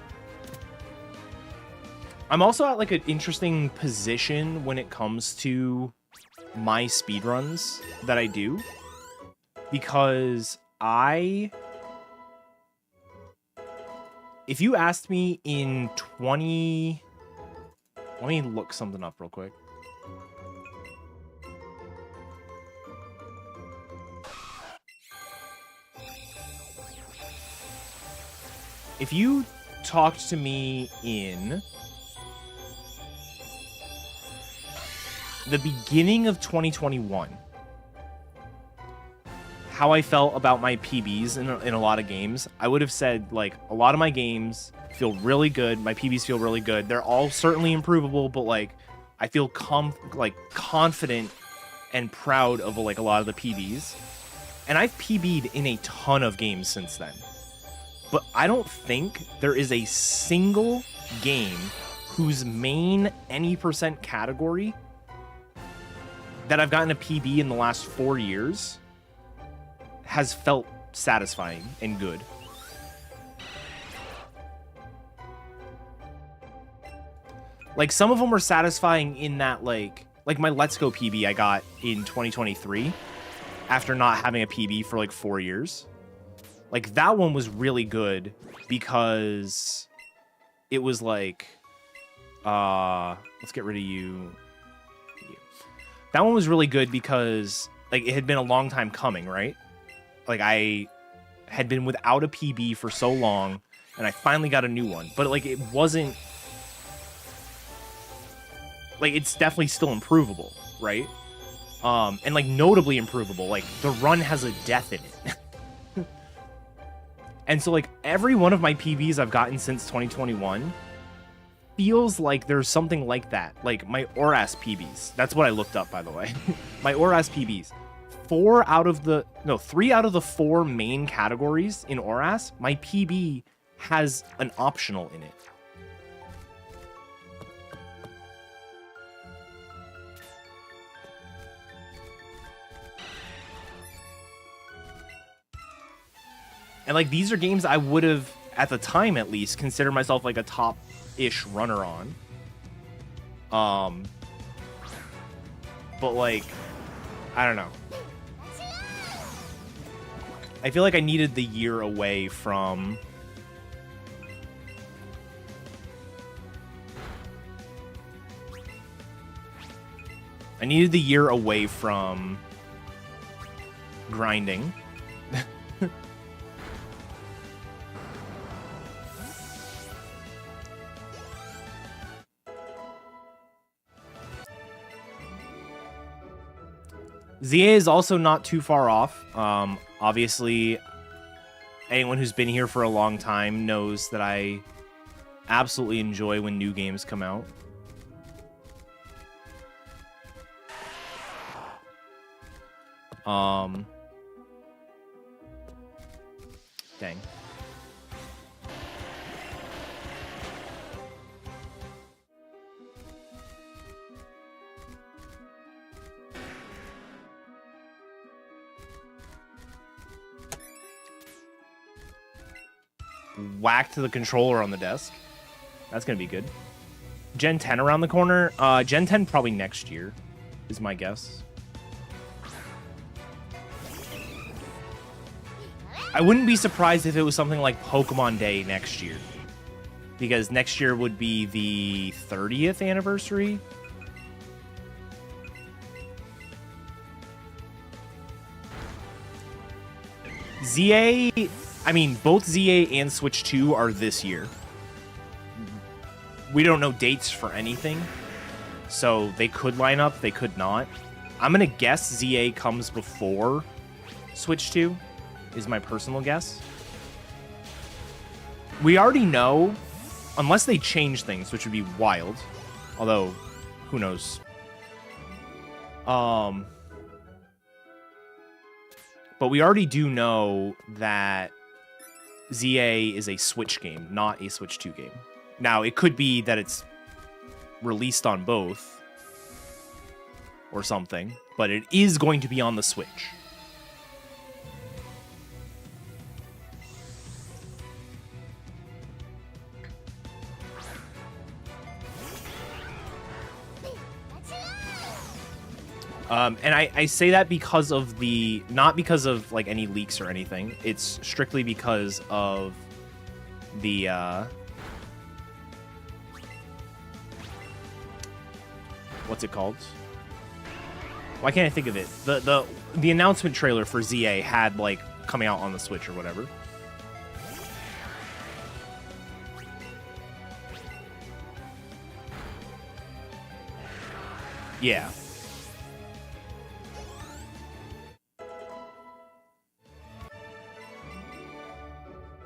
also at like an interesting position when it comes to my speedruns that I do, because if you asked me in let me look something up real quick. If you talked to me in the beginning of 2021, how I felt about my PBs in a lot of games, I would have said, like, a lot of my games feel really good. My PBs feel really good. They're all certainly improvable, but, like, I feel confident and proud of, like, a lot of the PBs. And I've PB'd in a ton of games since then. But I don't think there is a single game whose main any percent category that I've gotten a PB in the last 4 years has felt satisfying and good. Like, some of them were satisfying in that, like my Let's Go PB I got in 2023 after not having a PB for like 4 years. Like, that one was really good because it was like, let's get rid of you. That one was really good because, like, it had been a long time coming, right? Like, I had been without a PB for so long, and I finally got a new one. But, like, it wasn't... Like, it's definitely still improvable, right? And, like, notably improvable. Like, the run has a death in it. And so, like, every one of my PBs I've gotten since 2021 feels like there's something like that. Like, my ORAS PBs. That's what I looked up, by the way. My ORAS PBs. 3 out of the 4 main categories in ORAS, my PB has an optional in it. And, like, these are games I would have, at the time at least, considered myself, like, a top-ish runner on. But, like, I don't know. I feel like I needed the year away from... I needed the year away from grinding. ZA is also not too far off. Obviously, anyone who's been here for a long time knows that I absolutely enjoy when new games come out. Dang. Whacked the controller on the desk. That's gonna be good. Gen 10 around the corner. Gen 10 probably next year, is my guess. I wouldn't be surprised if it was something like Pokemon Day next year, because next year would be the 30th anniversary. ZA, I mean, both ZA and Switch 2 are this year. We don't know dates for anything, so they could line up, they could not. I'm gonna guess ZA comes before Switch 2, is my personal guess. We already know, unless they change things, which would be wild, although, who knows. But we already do know that ZA is a Switch game, not a Switch 2 game. Now, it could be that it's released on both or something, but it is going to be on the Switch. And I say that because of the, not because of like any leaks or anything. It's strictly because of the, what's it called? Why can't I think of it? The announcement trailer for ZA had like coming out on the Switch or whatever. Yeah.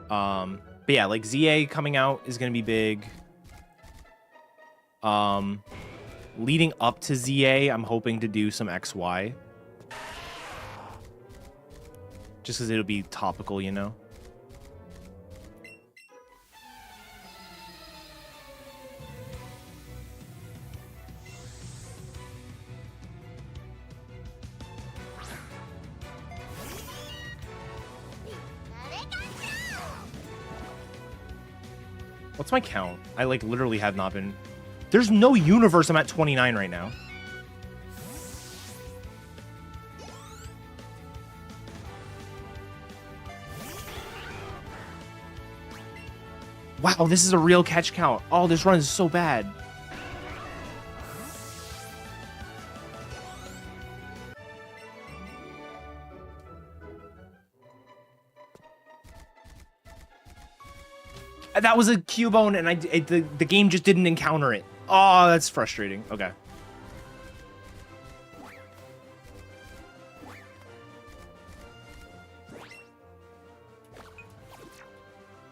But yeah, like ZA coming out is gonna be big. Leading up to ZA, I'm hoping to do some XY. Just because it'll be topical, you know? What's my count? I like literally have not been... There's no universe. I'm at 29 right now. Wow, this is a real catch count. Oh, this run is so bad. That was a Cubone, and the game just didn't encounter it. Oh, that's frustrating. Okay.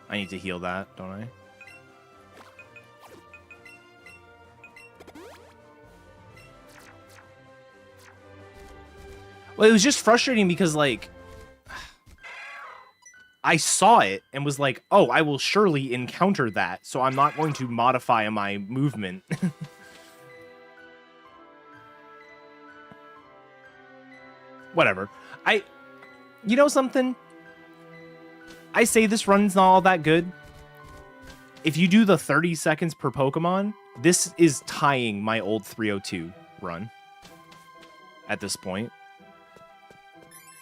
I need to heal that, don't I? Well, it was just frustrating because, like, I saw it and was like, oh, I will surely encounter that, so I'm not going to modify my movement. Whatever. You know something? I say this run's not all that good. If you do the 30 seconds per Pokemon, this is tying my old 302 run at this point.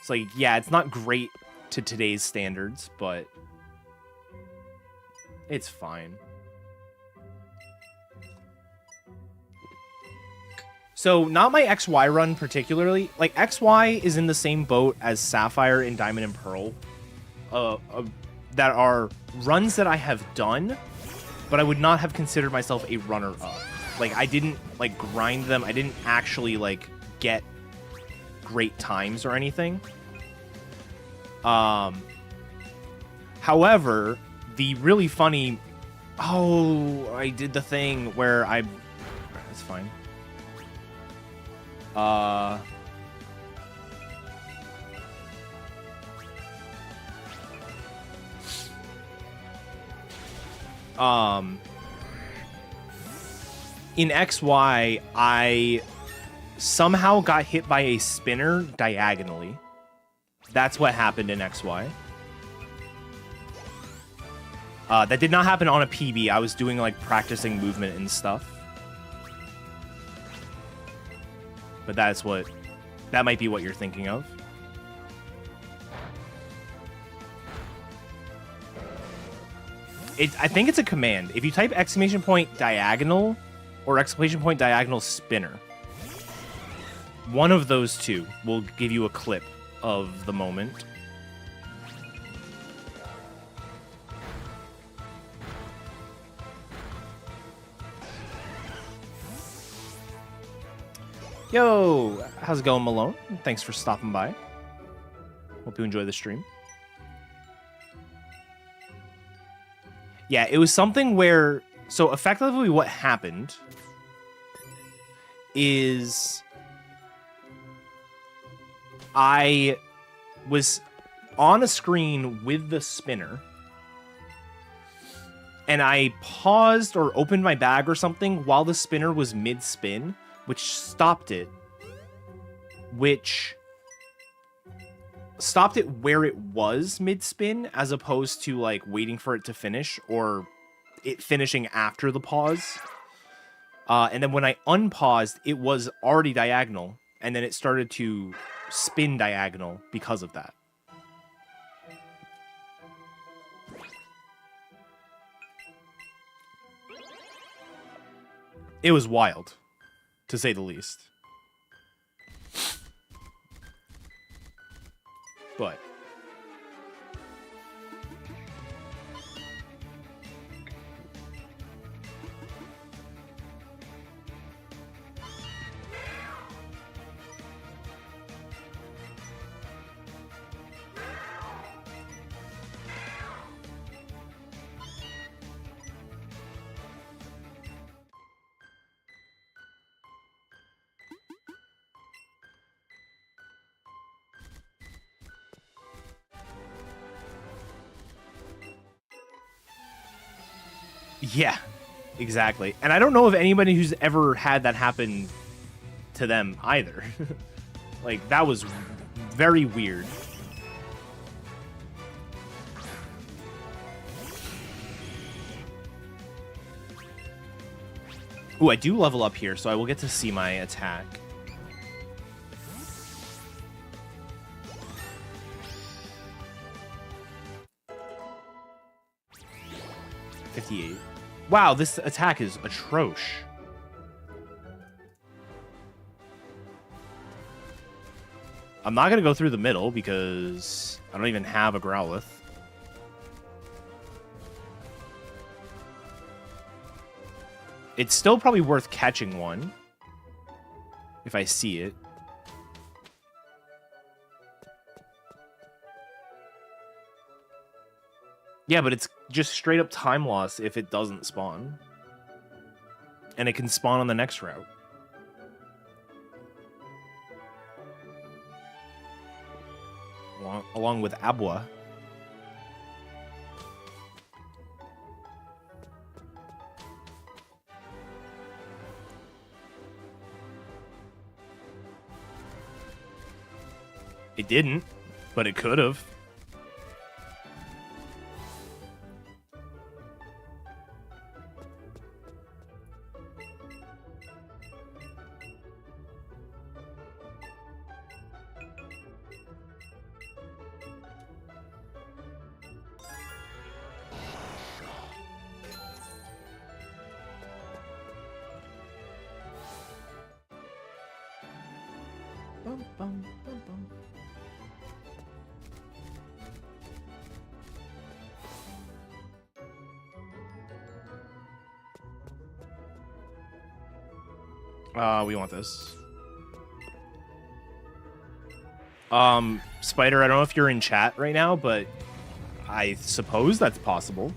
It's like, yeah, it's not great to today's standards, but it's fine. So not my XY run particularly. Like XY is in the same boat as Sapphire and Diamond and Pearl. That are runs that I have done, but I would not have considered myself a runner-up. Like, I didn't, like, grind them. I didn't actually, like, get great times or anything. However, the really funny... Oh, I did the thing where I... It's fine. In XY, I somehow got hit by a spinner diagonally. That's what happened in XY. That did not happen on a PB. I was doing, like, practicing movement and stuff. But that's what... That might be what you're thinking of. I think it's a command. If you type exclamation point diagonal or exclamation point diagonal spinner, one of those two will give you a clip of the moment. Yo, how's it going, Malone? Thanks for stopping by. Hope you enjoy the stream. Yeah, it was something where... So, effectively what happened is... I was on a screen with the spinner, and I paused or opened my bag or something while the spinner was mid-spin, which stopped it. Which stopped it where it was mid-spin, as opposed to, like, waiting for it to finish, or it finishing after the pause. And then when I unpaused, it was already diagonal, and then it started to spin diagonal because of that. It was wild, to say the least. But... yeah, exactly. And I don't know of anybody who's ever had that happen to them either. Like, that was very weird. Ooh, I do level up here, so I will get to see my attack. $58. Wow, this attack is atrocious. I'm not going to go through the middle because I don't even have a Growlithe. It's still probably worth catching one if I see it. Yeah, but it's just straight up time loss if it doesn't spawn. And it can spawn on the next route. Along with Abwa. It didn't, but it could have. We want this. Spider, I don't know if you're in chat right now, but I suppose that's possible.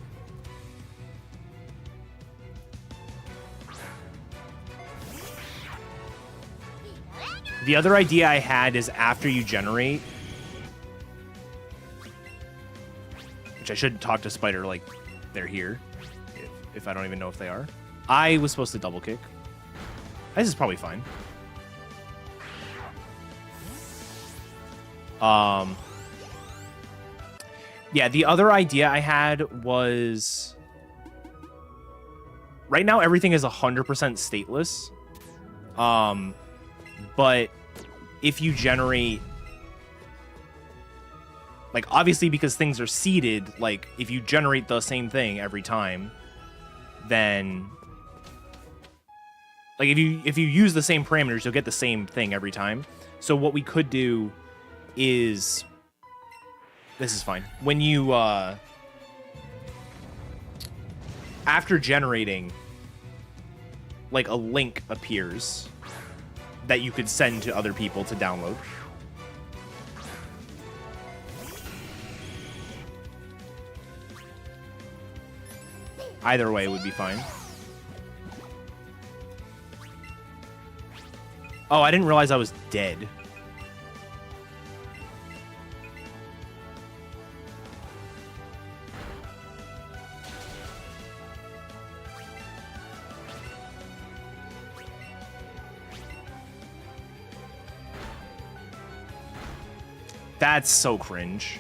The other idea I had is after you generate, which I should talk to Spider like they're here, if I don't even know if they are. I was supposed to double kick. This is probably fine. Yeah, the other idea I had was right now everything is 100% stateless. But if you generate, like, obviously because things are seeded, like if you generate the same thing every time, then like if you use the same parameters, you'll get the same thing every time. So what we could do is, this is fine. When you after generating, like a link appears that you could send to other people to download. Either way would be fine. Oh, I didn't realize I was dead. That's so cringe.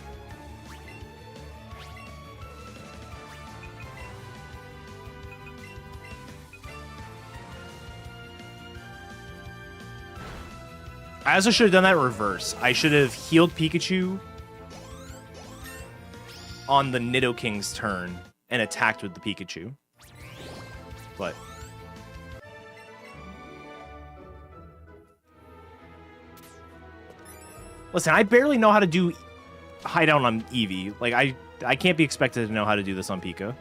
I also should have done that reverse. I should have healed Pikachu on the Nidoking's turn and attacked with the Pikachu. But listen, I barely know how to do hideout on Eevee. Like, I can't be expected to know how to do this on Pika.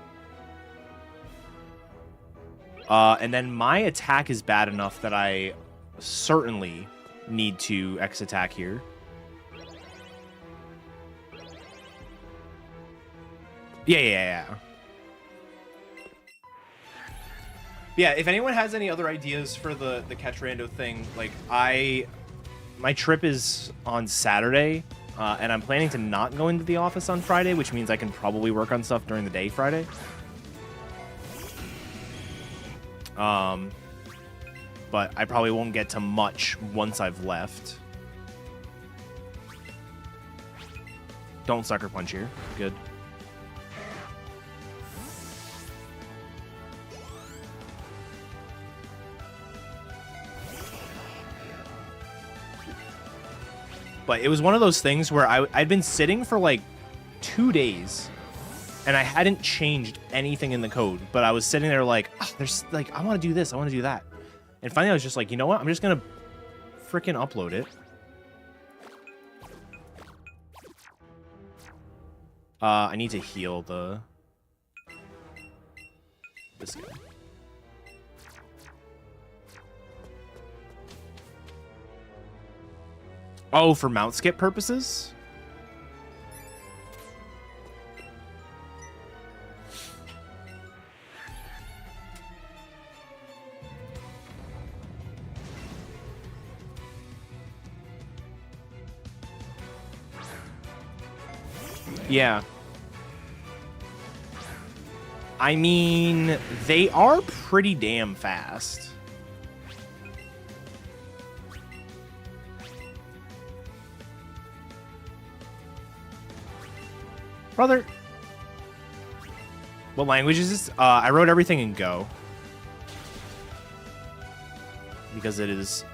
And then my attack is bad enough that I certainly need to X attack here. Yeah. Yeah, if anyone has any other ideas for the catch rando thing, like my trip is on Saturday, and I'm planning to not go into the office on Friday, which means I can probably work on stuff during the day Friday. But I probably won't get to much once I've left. Don't sucker punch here. Good. But it was one of those things where I'd been sitting for like 2 days and I hadn't changed anything in the code, but I was sitting there like, there's like, I want to do this, I want to do that. And finally I was just like, you know what? I'm just going to freaking upload it. I need to heal this guy. Oh, for mount skip purposes? Yeah. I mean, they are pretty damn fast. Brother. What language is this? I wrote everything in Go. Because it is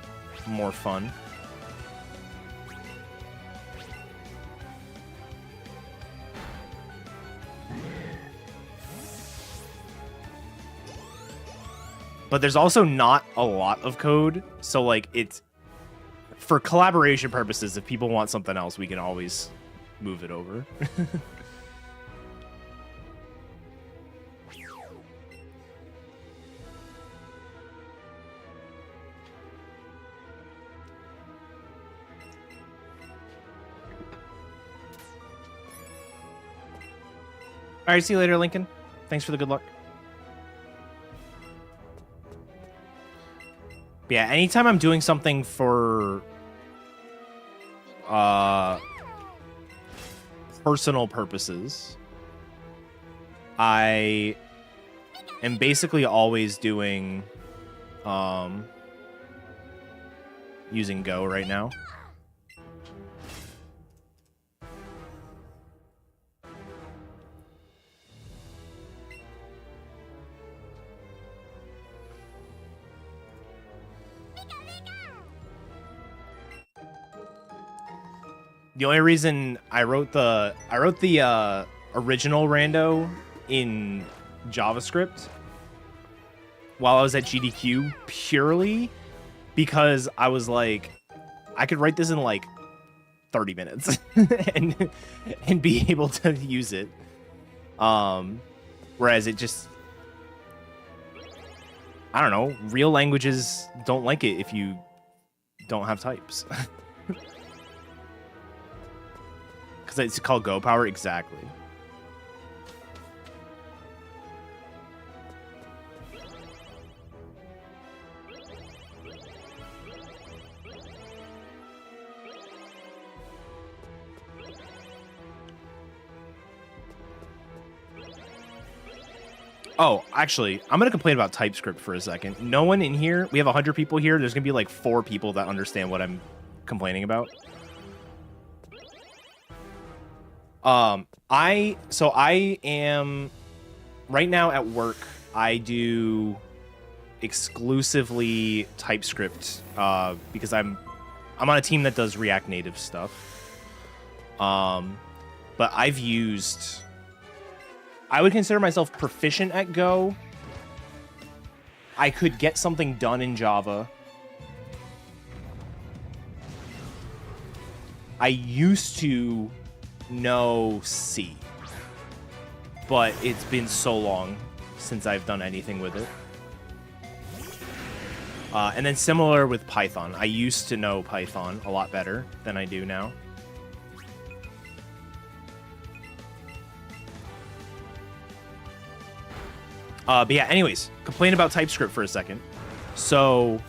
more fun. But there's also not a lot of code, so like it's for collaboration purposes, if people want something else, we can always move it over. All right, see you later, Lincoln. Thanks for the good luck. But yeah, anytime I'm doing something for personal purposes, I am basically always doing using Go right now. The only reason I wrote the original Rando in JavaScript while I was at GDQ purely because I was like, I could write this in like 30 minutes and be able to use it. Whereas it just, I don't know, real languages don't like it if you don't have types. Because it's called Go Power, exactly. Oh, actually, I'm going to complain about TypeScript for a second. No one in here, we have 100 people here. There's going to be like 4 people that understand what I'm complaining about. I am right now at work. I do exclusively TypeScript because I'm on a team that does React Native stuff. But I would consider myself proficient at Go. I could get something done in Java. I used to know C, but it's been so long since I've done anything with it. And then similar with Python. I used to know Python a lot better than I do now. But yeah, anyways, complain about TypeScript for a second. So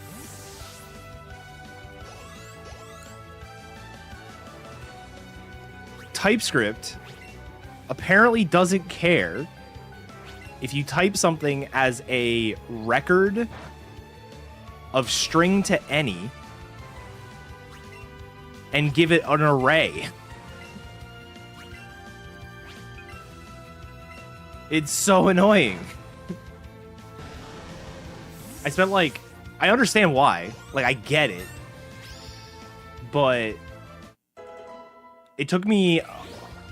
TypeScript apparently doesn't care if you type something as a record of string to any and give it an array. It's so annoying. I understand why. Like, I get it. But it took me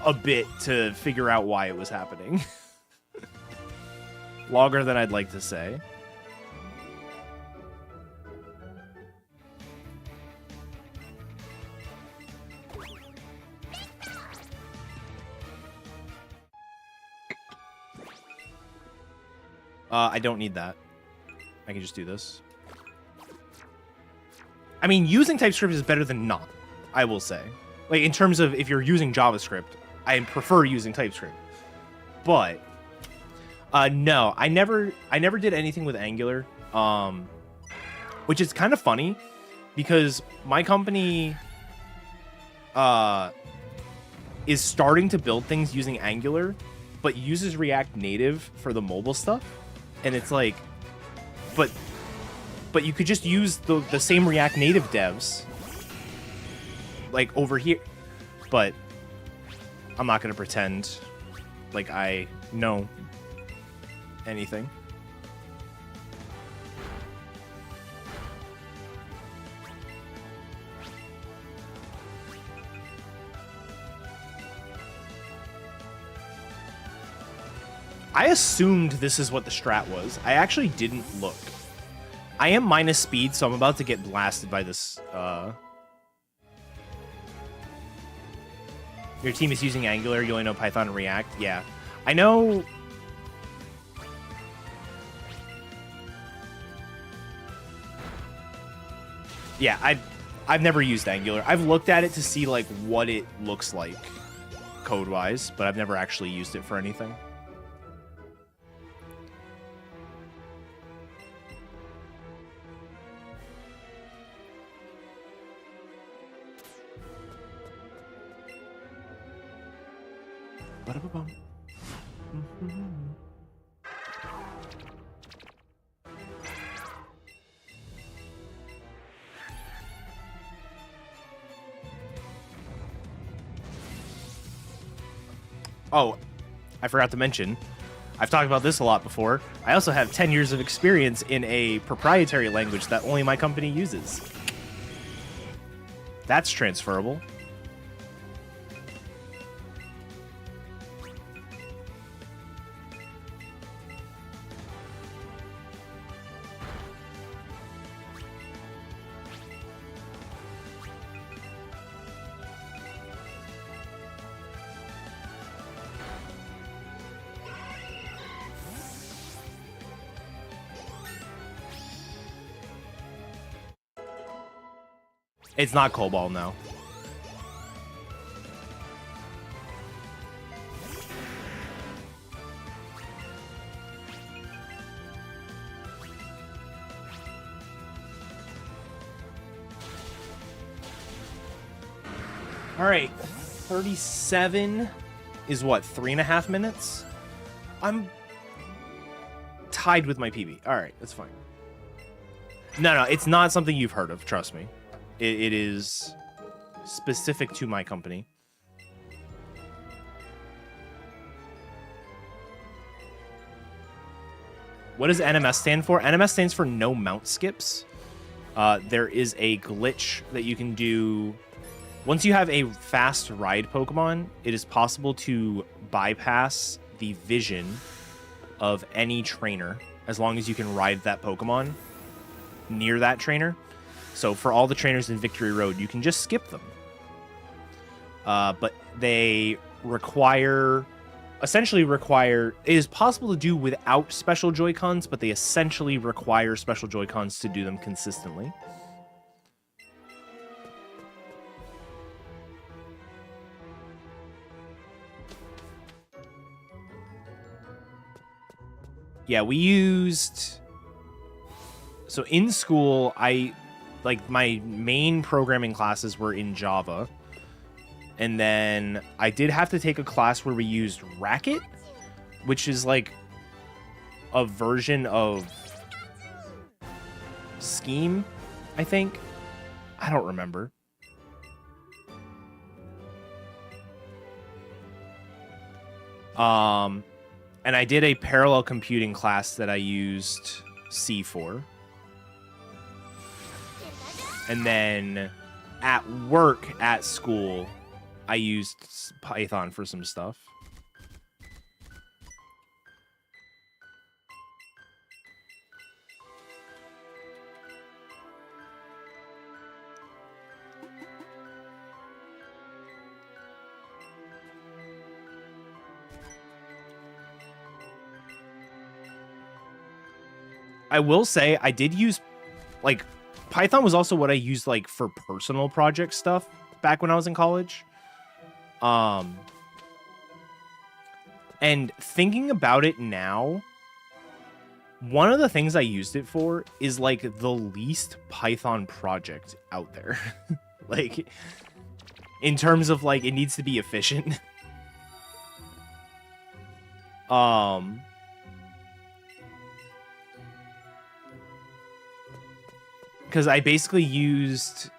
a bit to figure out why it was happening. Longer than I'd like to say. I don't need that. I can just do this. I mean, using TypeScript is better than not, I will say. Like, in terms of if you're using JavaScript, I prefer using TypeScript. But no, I never did anything with Angular. Which is kind of funny because my company is starting to build things using Angular, but uses React Native for the mobile stuff. And it's like, but you could just use the same React Native devs like over here. But I'm not going to pretend like I know anything. I assumed this is what the strat was. I actually didn't look. I am minus speed, so I'm about to get blasted by this Your team is using Angular, you only know Python and React. Yeah. I know... Yeah, I've never used Angular. I've looked at it to see like what it looks like code-wise, but I've never actually used it for anything. Ba-da-ba-bum. Oh, I forgot to mention, I've talked about this a lot before. I also have 10 years of experience in a proprietary language that only my company uses. That's transferable. It's not COBOL, no. All right, 37 is what, 3.5 minutes? I'm tied with my PB. All right, that's fine. No, it's not something you've heard of, trust me. It is specific to my company. What does NMS stand for? NMS stands for no mount skips. There is a glitch that you can do. Once you have a fast ride Pokemon, it is possible to bypass the vision of any trainer as long as you can ride that Pokemon near that trainer. So for all the trainers in Victory Road, you can just skip them. But they essentially require, it is possible to do without special Joy-Cons, but they essentially require special Joy-Cons to do them consistently. Yeah, we used... So in school, my main programming classes were in Java. And then I did have to take a class where we used Racket, which is like a version of Scheme, I think. I don't remember. And I did a parallel computing class that I used C for. And then at work, at school, I used Python for some stuff. I will say I did use, like, Python was also what I used, like, for personal project stuff back when I was in college. And thinking about it now, one of the things I used it for is, like, the least Python project out there. Like, in terms of, like, it needs to be efficient. Because I basically used...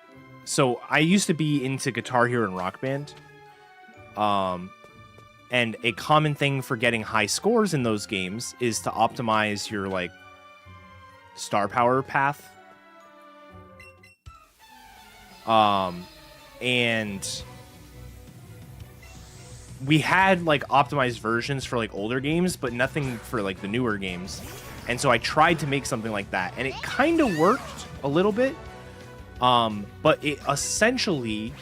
So, I used to be into Guitar Hero and Rock Band. And a common thing for getting high scores in those games is to optimize your, like, star power path. And we had, like, optimized versions for, like, older games, but nothing for, like, the newer games. And so I tried to make something like that, and it kind of worked a little bit. But it essentially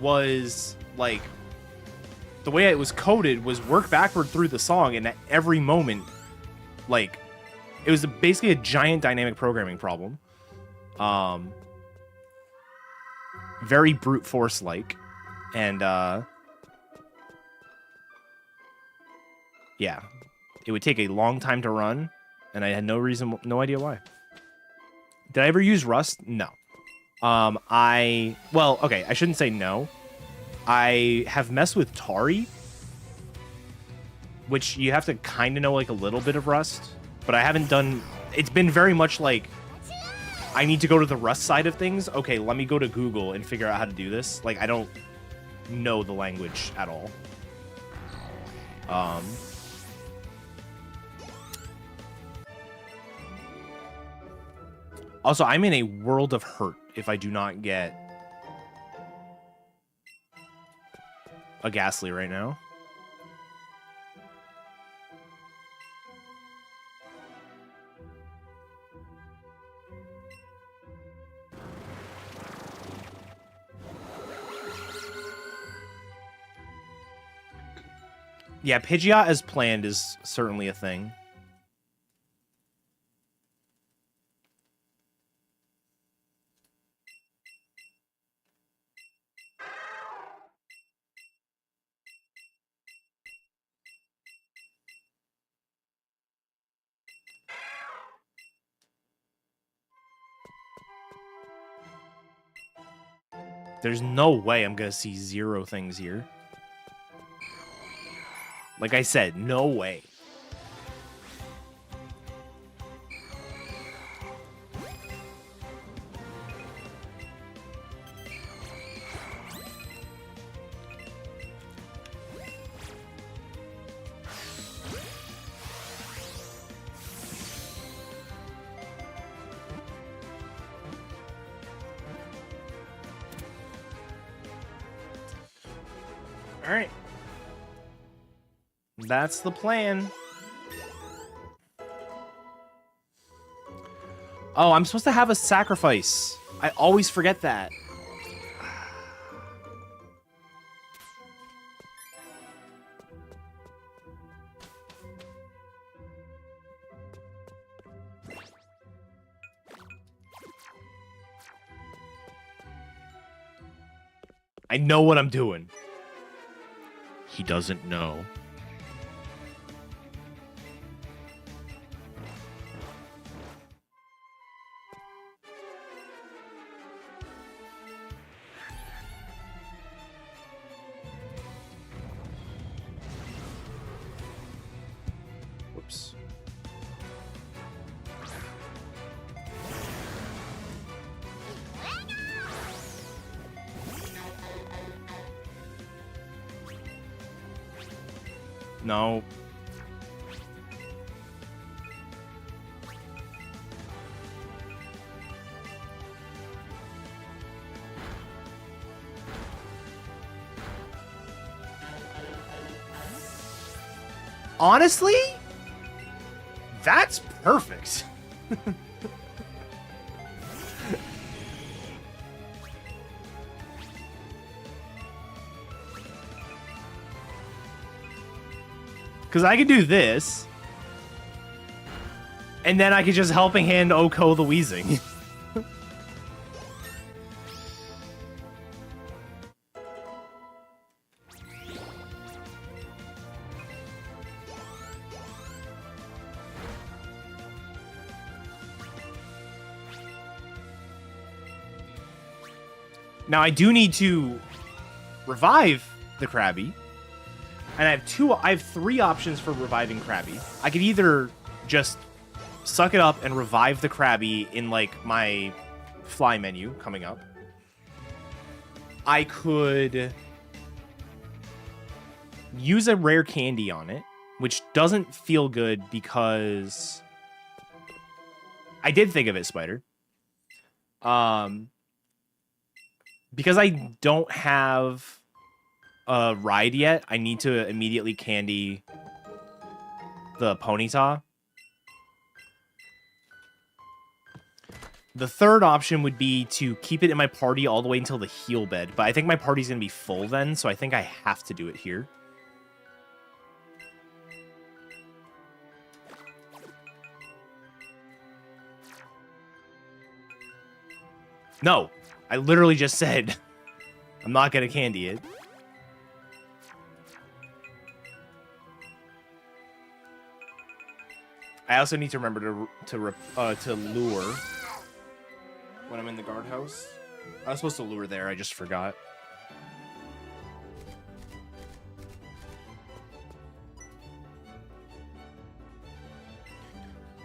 was, like, the way it was coded was work backward through the song, and at every moment, like, it was basically a giant dynamic programming problem. Very brute force like, and yeah, it would take a long time to run, and I had no idea why. Did I ever use Rust? No. Well, okay, I shouldn't say no. I have messed with Tari, which you have to kind of know like a little bit of Rust, but I haven't done. It's been very much like I need to go to the Rust side of things. Okay, let me go to Google and figure out how to do this. Like, I don't know the language at all. Also, I'm in a world of hurt if I do not get a Ghastly right now. Yeah, Pidgeot as planned is certainly a thing. There's no way I'm gonna see 0 things here. Like I said, no way. All right. That's the plan. Oh, I'm supposed to have a sacrifice. I always forget that. I know what I'm doing. He doesn't know. Whoops. No. Honestly, that's perfect. Because I could do this, and then I could just helping hand Oko the Wheezing. Now I do need to revive the Krabby. And I have 3 options for reviving Krabby. I could either just suck it up and revive the Krabby in, like, my fly menu coming up. I could use a rare candy on it, which doesn't feel good because I did think of it, Spider. Because I don't have a ride yet, I need to immediately candy the Ponyta. The third option would be to keep it in my party all the way until the heal bed, but I think my party's gonna be full then, so I think I have to do it here. No, I literally just said I'm not gonna candy it. I also need to remember to lure when I'm in the guardhouse. I was supposed to lure there, I just forgot.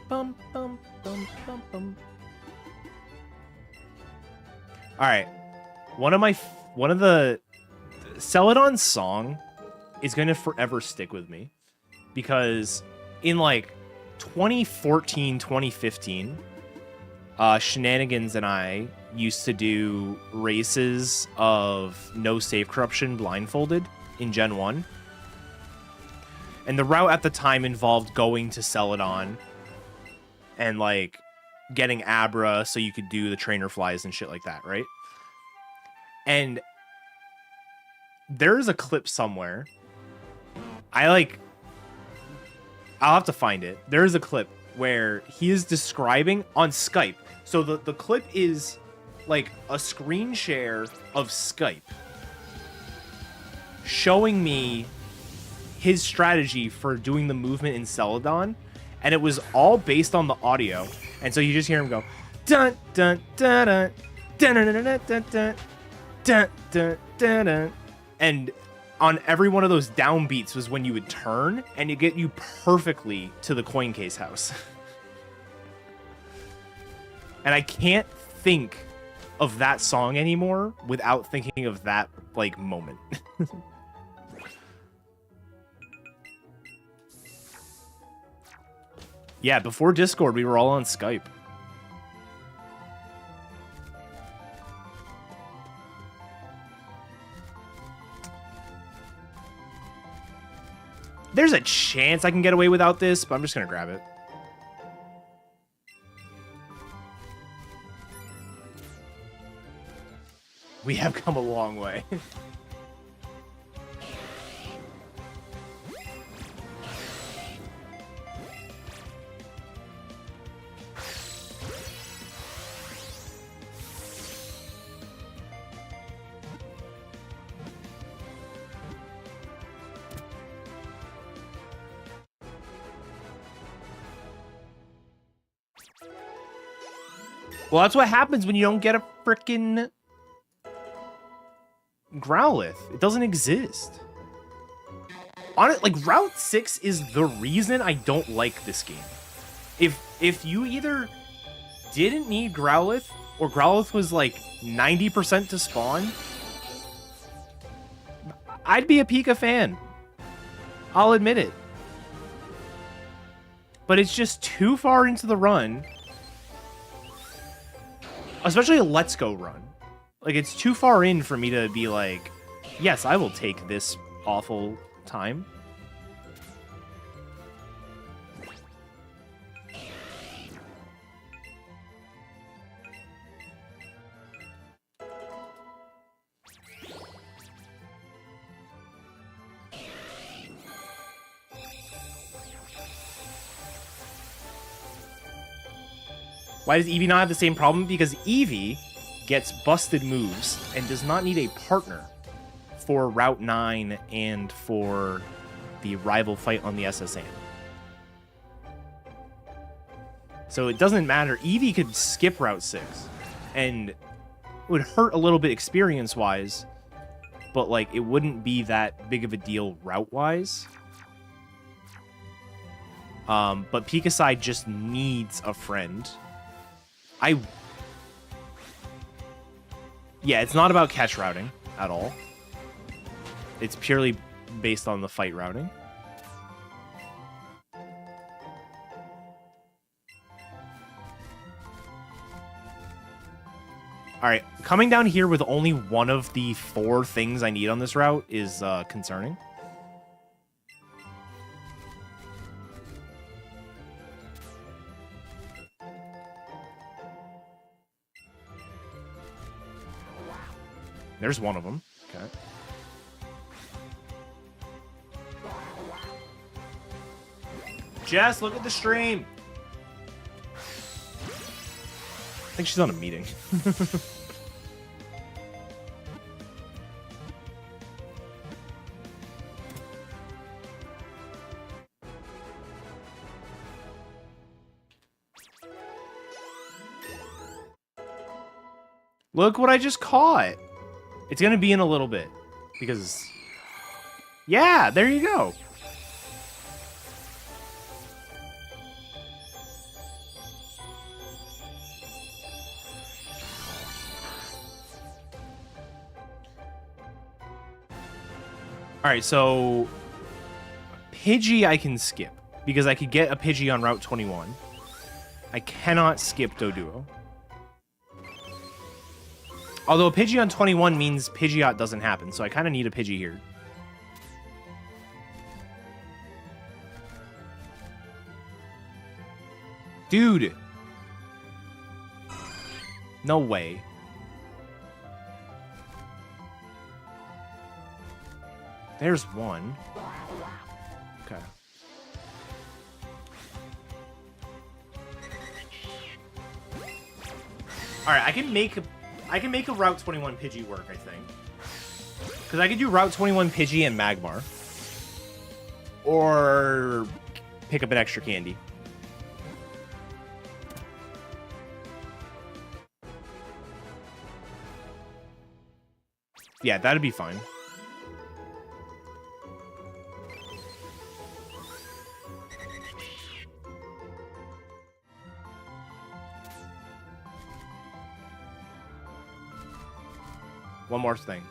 Bum, bum, bum, bum, bum. All right, one of the Celadon's song is going to forever stick with me because in like 2014, 2015, Shenanigans and I used to do races of no save corruption blindfolded in Gen 1. And the route at the time involved going to Celadon and like getting Abra so you could do the trainer flies and shit like that, right? And there's a clip somewhere. I'll have to find it. There is a clip where he is describing on Skype. So the clip is like a screen share of Skype showing me his strategy for doing the movement in Celadon, and it was all based on the audio. And so you just hear him go dun dun dun dun dun dun dun dun dun dun dun dun dun, and on every one of those downbeats was when you would turn, and it get you perfectly to the coin case house. And I can't think of that song anymore without thinking of that like moment. Yeah, before Discord, we were all on Skype. There's a chance I can get away without this, but I'm just going to grab it. We have come a long way. Well, that's what happens when you don't get a frickin' Growlithe. It doesn't exist. On it, like Route 6 is the reason I don't like this game. If you either didn't need Growlithe or Growlithe was like 90% to spawn, I'd be a Pika fan. I'll admit it. But it's just too far into the run. Especially a Let's Go run. Like, it's too far in for me to be like, yes, I will take this awful time. Why does Eevee not have the same problem? Because Eevee gets busted moves and does not need a partner for Route 9 and for the rival fight on the SSN. So it doesn't matter. Eevee could skip Route 6 and it would hurt a little bit experience-wise, but like it wouldn't be that big of a deal route-wise. But Pikasai just needs a friend. Yeah, it's not about catch routing at all. It's purely based on the fight routing. Alright, coming down here with only one of the 4 things I need on this route is concerning. There's one of them. Okay. Jess, look at the stream. I think she's on a meeting. Look what I just caught. It's going to be in a little bit. Because... Yeah, there you go. Alright, so... Pidgey I can skip. Because I could get a Pidgey on Route 21. I cannot skip Doduo. Although a Pidgey on 21 means Pidgeot doesn't happen, so I kind of need a Pidgey here. Dude! No way. There's one. Okay. Alright, I can make a Route 21 Pidgey work, I think. Because I could do Route 21 Pidgey and Magmar. Or pick up an extra candy. Yeah, that'd be fine. One more thing.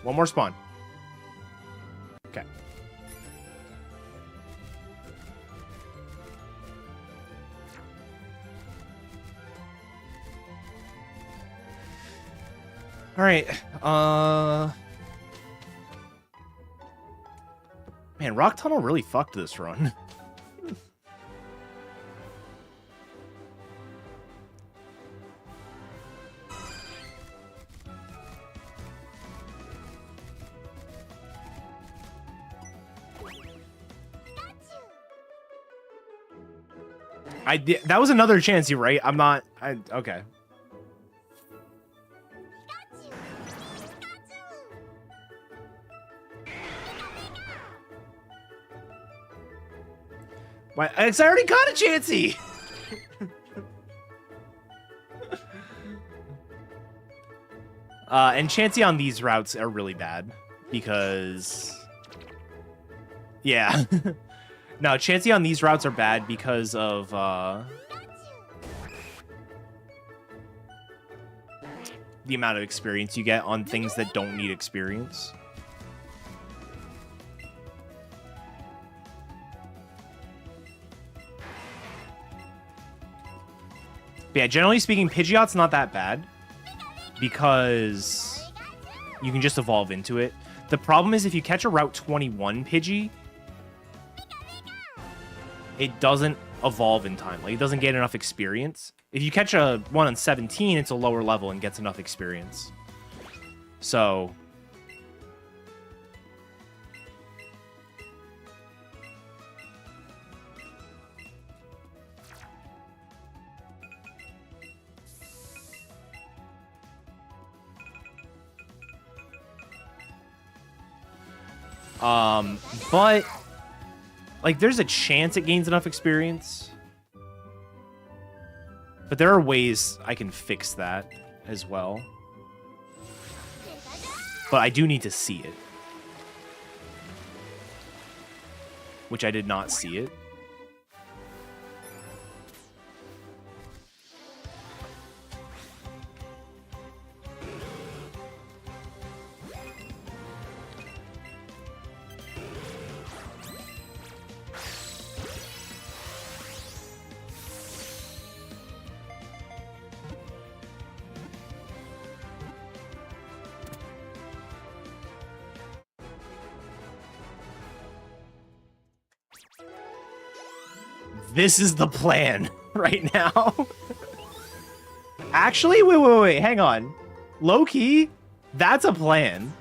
One more spawn. Okay. All right. Man, Rock Tunnel really fucked this run. That was another chance, right? I'm not... okay. Why? I already caught a Chansey! And Chansey on these routes are really bad. Because... Yeah. No, Chansey on these routes are bad because of, the amount of experience you get on things that don't need experience. But yeah, generally speaking, Pidgeot's not that bad because you can just evolve into it. The problem is if you catch a Route 21 Pidgey, it doesn't evolve in time. Like, it doesn't get enough experience. If you catch a one on 17, it's a lower level and gets enough experience. So... but... Like, there's a chance it gains enough experience. But there are ways I can fix that as well. But I do need to see it. Which I did not see it. This is the plan right now. Actually, wait, hang on. Low-key, that's a plan.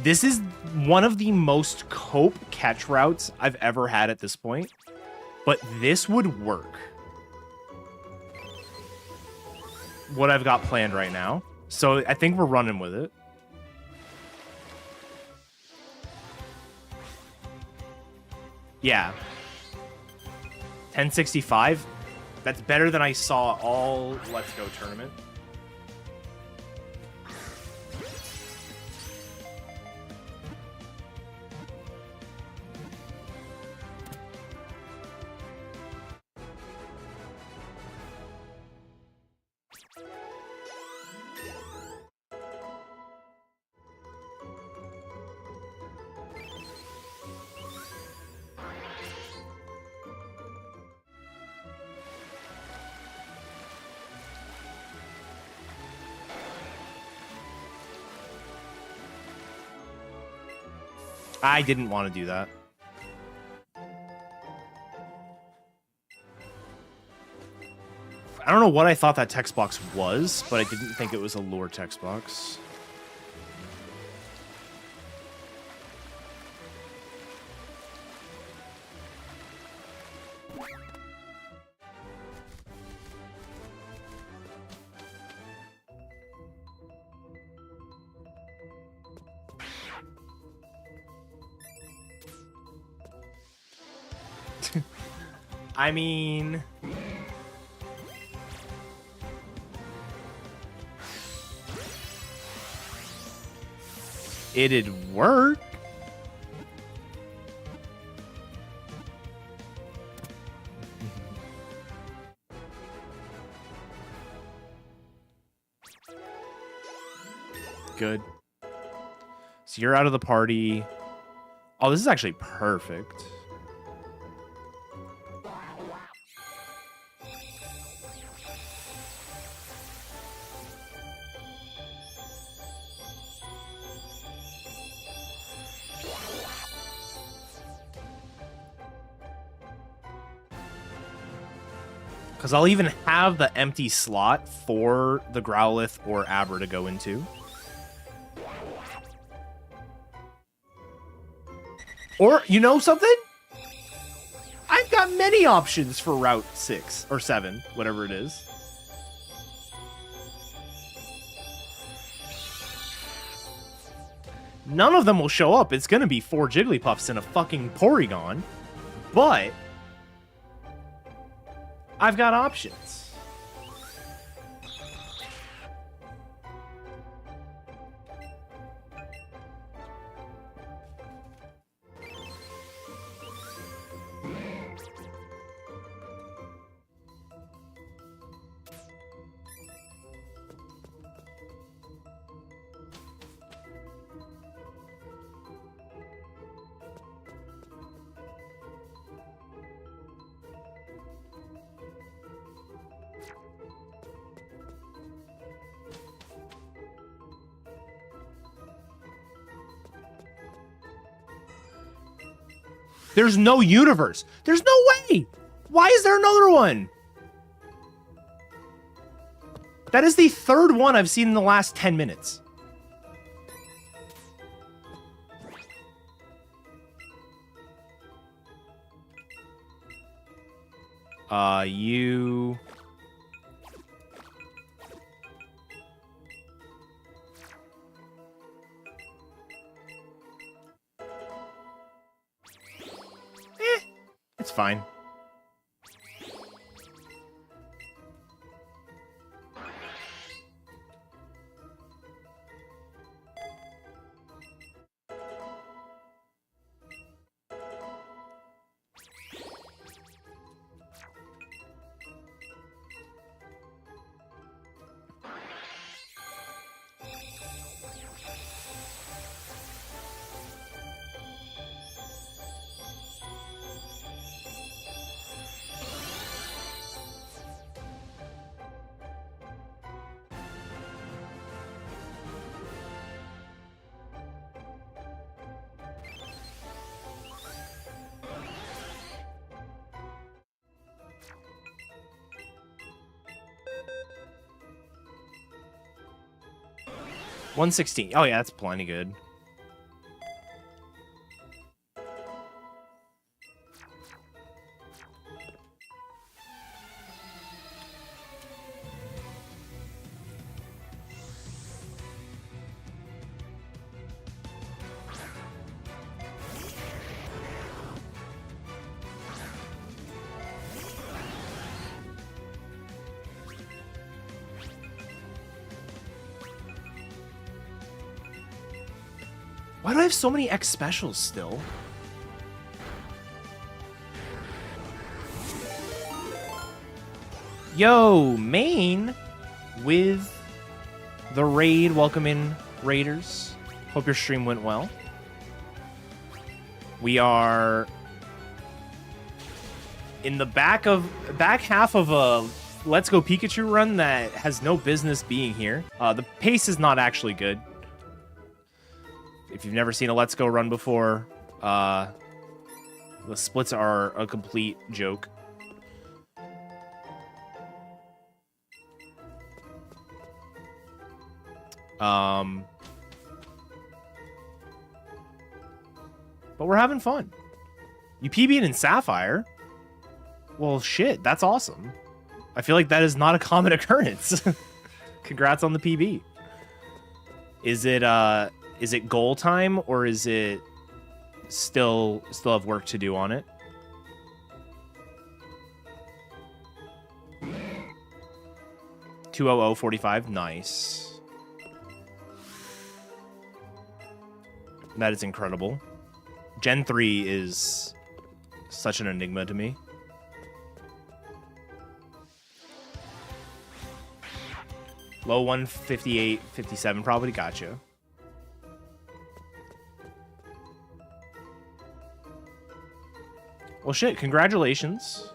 This is one of the most cope catch routes I've ever had at this point, but this would work. What I've got planned right now. So I think we're running with it. Yeah. 1065. That's better than I saw all Let's Go tournament. I didn't want to do that. I don't know what I thought that text box was, but I didn't think it was a lure text box. I mean... it'd work. Good. So you're out of the party. Oh, this is actually perfect. Because I'll even have the empty slot for the Growlithe or Abra to go into. Or, you know something? I've got many options for Route 6 or 7, whatever it is. None of them will show up. It's going to be 4 Jigglypuffs and a fucking Porygon. But I've got options. There's no universe. There's no way. Why is there another one? That is the third one I've seen in the last 10 minutes. You... It's fine. $116. Oh yeah, that's plenty good. Why do I have so many X specials still? Yo, Maine with the raid. Welcome in, Raiders. Hope your stream went well. We are in the back half of a Let's Go Pikachu run that has no business being here. The pace is not actually good. If you've never seen a Let's Go run before, the splits are a complete joke. But we're having fun. You PB'd in Sapphire? Well, shit, that's awesome. I feel like that is not a common occurrence. Congrats on the PB. Is it goal time, or is it still have work to do on it? $200.45, nice. That is incredible. Gen 3 is such an enigma to me. Low 158.57 probably got you. Well, shit, congratulations.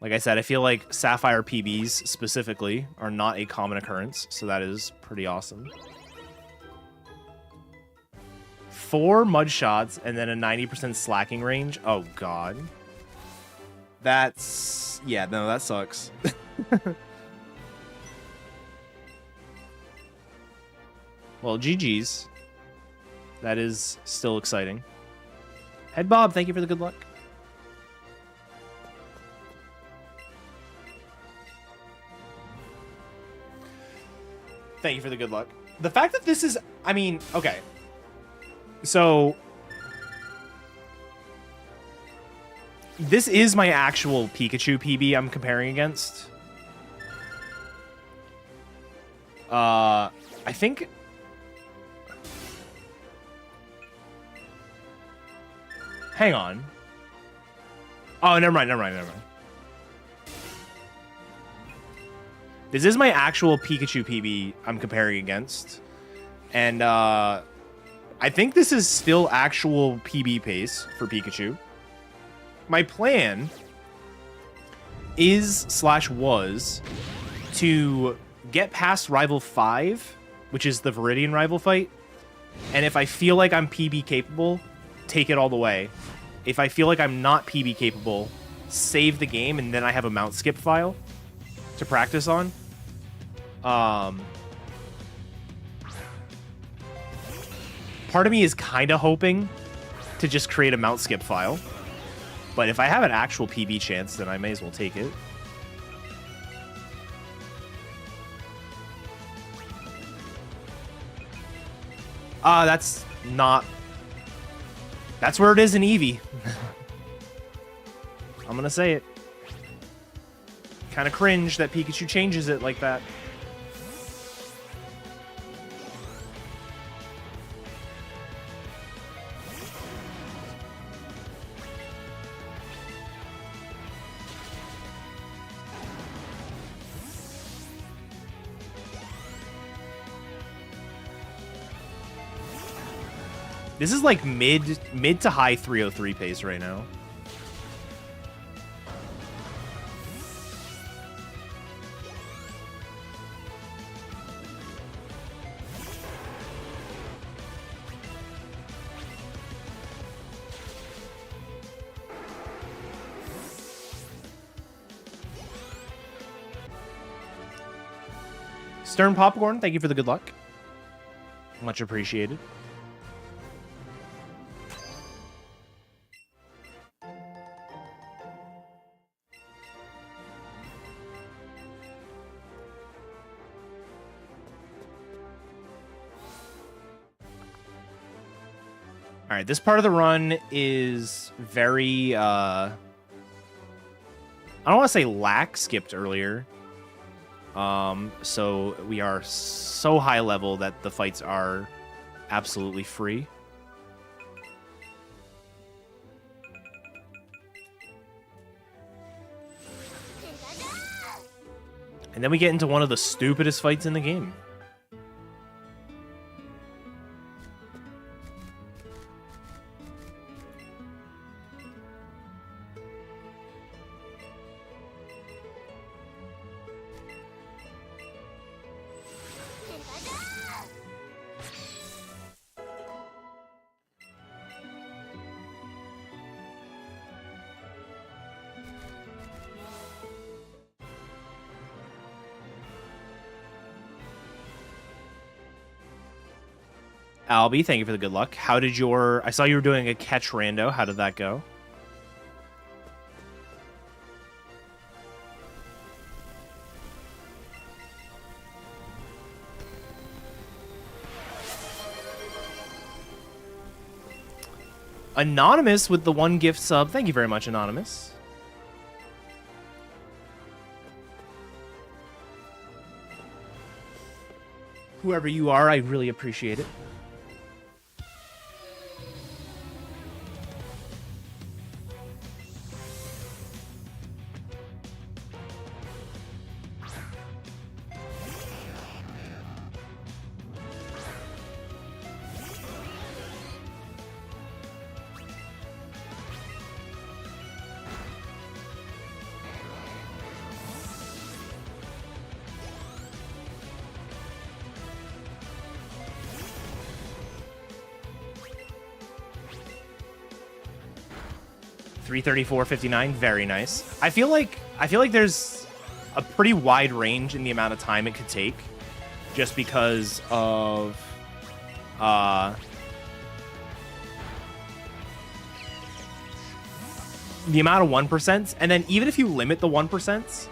Like I said, I feel like Sapphire PBs specifically are not a common occurrence, so that is pretty awesome. 4 mud shots and then a 90% slacking range. Oh, God. That's... yeah, no, that sucks. Well, GG's. That is still exciting. Head Bob, thank you for the good luck. Thank you for the good luck. The fact that this is... I mean, okay. So... this is my actual Pikachu PB I'm comparing against. I think... hang on. Oh, never mind. This is my actual Pikachu PB I'm comparing against. And I think this is still actual PB pace for Pikachu. My plan is/was to get past Rival 5, which is the Viridian rival fight. And if I feel like I'm PB capable, take it all the way. If I feel like I'm not PB capable, save the game, and then I have a mount skip file to practice on. Part of me is kind of hoping to just create a mount skip file. But if I have an actual PB chance, then I may as well take it. That's not... that's where it is in Eevee. I'm gonna say it. Kind of cringe that Pikachu changes it like that. This is like mid to high 303 pace right now. Stern Popcorn, thank you for the good luck. Much appreciated. All right, this part of the run is very, I don't want to say lag skipped earlier. So we are so high level that the fights are absolutely free. And then we get into one of the stupidest fights in the game. Albie, thank you for the good luck. How did your... I saw you were doing a catch rando. How did that go? Anonymous with the 1 gift sub. Thank you very much, Anonymous. Whoever you are, I really appreciate it. $334.59, very nice. I feel like there's a pretty wide range in the amount of time it could take, just because of the amount of 1%, and then even if you limit the 1%,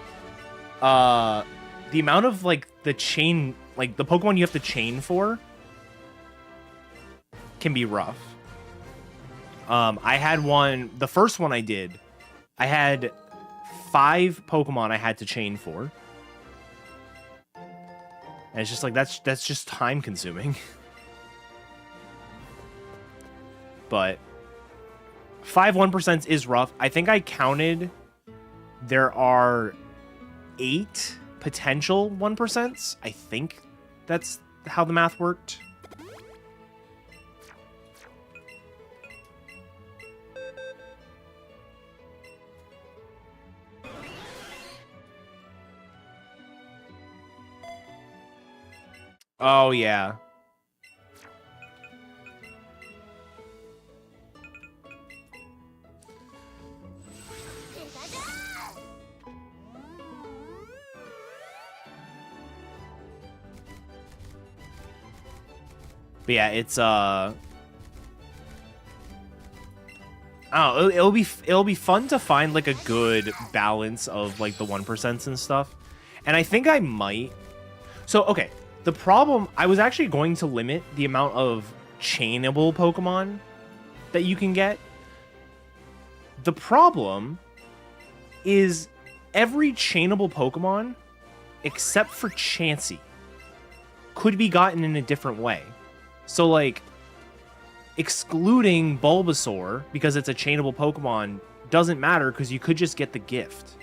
the amount of like the chain, like the Pokemon you have to chain for, can be rough. I had one, the first one I did, I had 5 Pokemon I had to chain for. And it's just like, that's just time consuming. But 5 1% is rough. I think I counted, there are 8 potential 1%. I think that's how the math worked. Oh, yeah. But yeah, it's oh, it'll be fun to find like a good balance of like the 1% and stuff. And I think I might. So, okay. The problem, I was actually going to limit the amount of chainable Pokemon that you can get. The problem is every chainable Pokemon, except for Chansey, could be gotten in a different way. So, like, excluding Bulbasaur, because it's a chainable Pokemon, doesn't matter because you could just get the gift.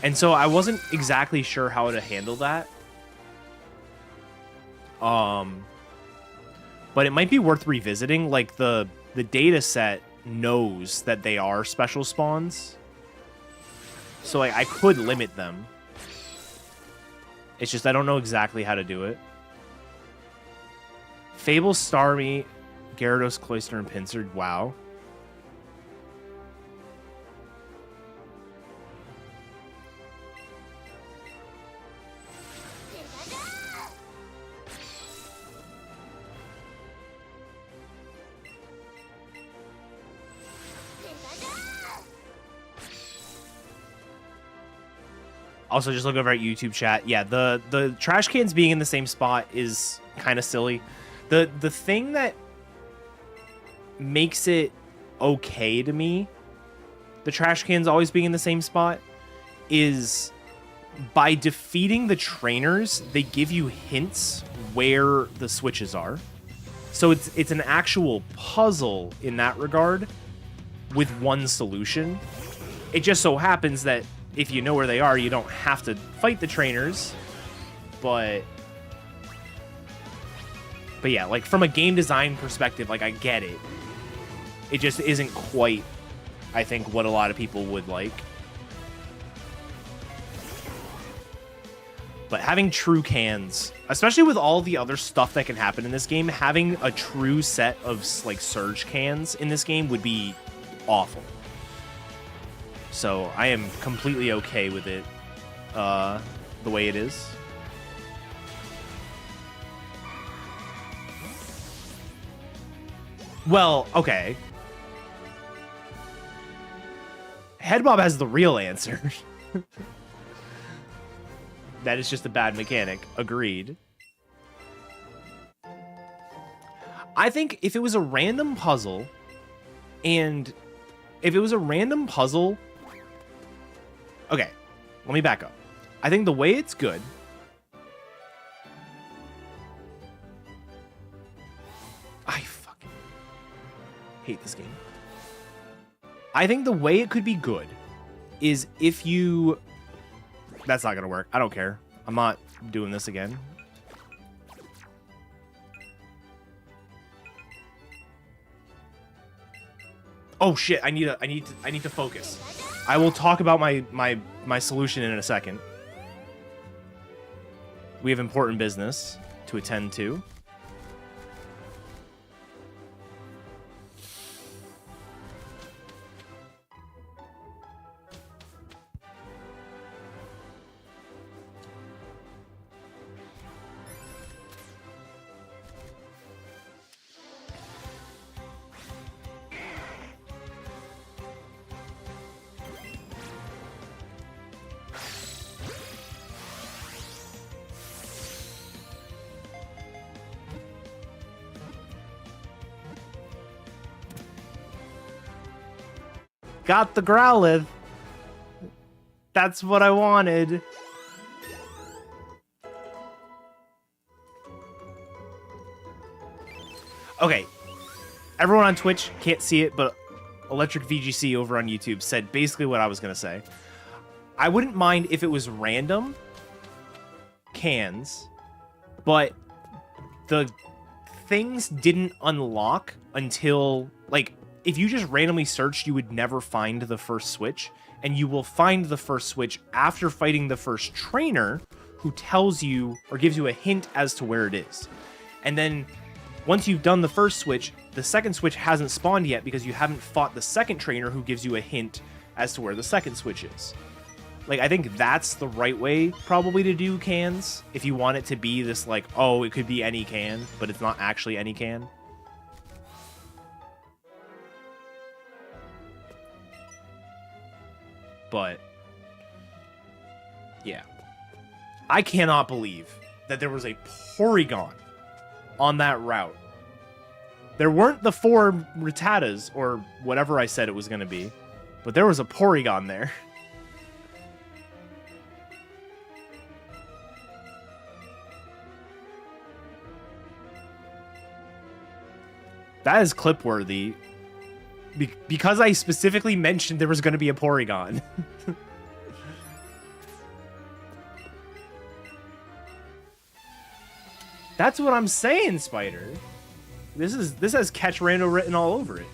And so I wasn't exactly sure how to handle that. But it might be worth revisiting. Like, the data set knows that they are special spawns. So I could limit them. It's just I don't know exactly how to do it. Fable, Starmie, Gyarados, Cloyster, and Pinsir. Wow. Also, just look over at YouTube chat. Yeah, the trash cans being in the same spot is kind of silly. The thing that makes it okay to me, the trash cans always being in the same spot, is by defeating the trainers, they give you hints where the switches are. So it's an actual puzzle in that regard with one solution. It just so happens that if you know where they are, you don't have to fight the trainers. But yeah, like from a game design perspective, like I get it. It just isn't quite, I think, what a lot of people would like. But having true cans, especially with all the other stuff that can happen in this game, having a true set of like surge cans in this game would be awful. So I am completely okay with it the way it is. Well, okay. Headbob has the real answer. That is just a bad mechanic. Agreed. I think if it was a random puzzle, and if it was a random puzzle... Okay, let me back up. I think the way it's good... I fucking hate this game. I think the way it could be good is if you... That's not gonna work. I don't care. I'm not doing this again. Oh shit! I need to focus. I will talk about my solution in a second. We have important business to attend to. Got the Growlithe. That's what I wanted. Okay. Everyone on Twitch can't see it, but Electric VGC over on YouTube said basically what I was going to say. I wouldn't mind if it was random cans, but the things didn't unlock until, like, if you just randomly searched, you would never find the first switch, and you will find the first switch after fighting the first trainer who tells you or gives you a hint as to where it is. And then once you've done the first switch, the second switch hasn't spawned yet because you haven't fought the second trainer who gives you a hint as to where the second switch is. Like, I think that's the right way probably to do cans if you want it to be this, like, oh, it could be any can, but it's not actually any can. But, yeah. I cannot believe that there was a Porygon on that route. There weren't the 4 Rattatas, or whatever I said it was going to be, but there was a Porygon there. That is clip-worthy. Because I specifically mentioned there was going to be a Porygon. That's what I'm saying, Spider. This has Catch Rando written all over it.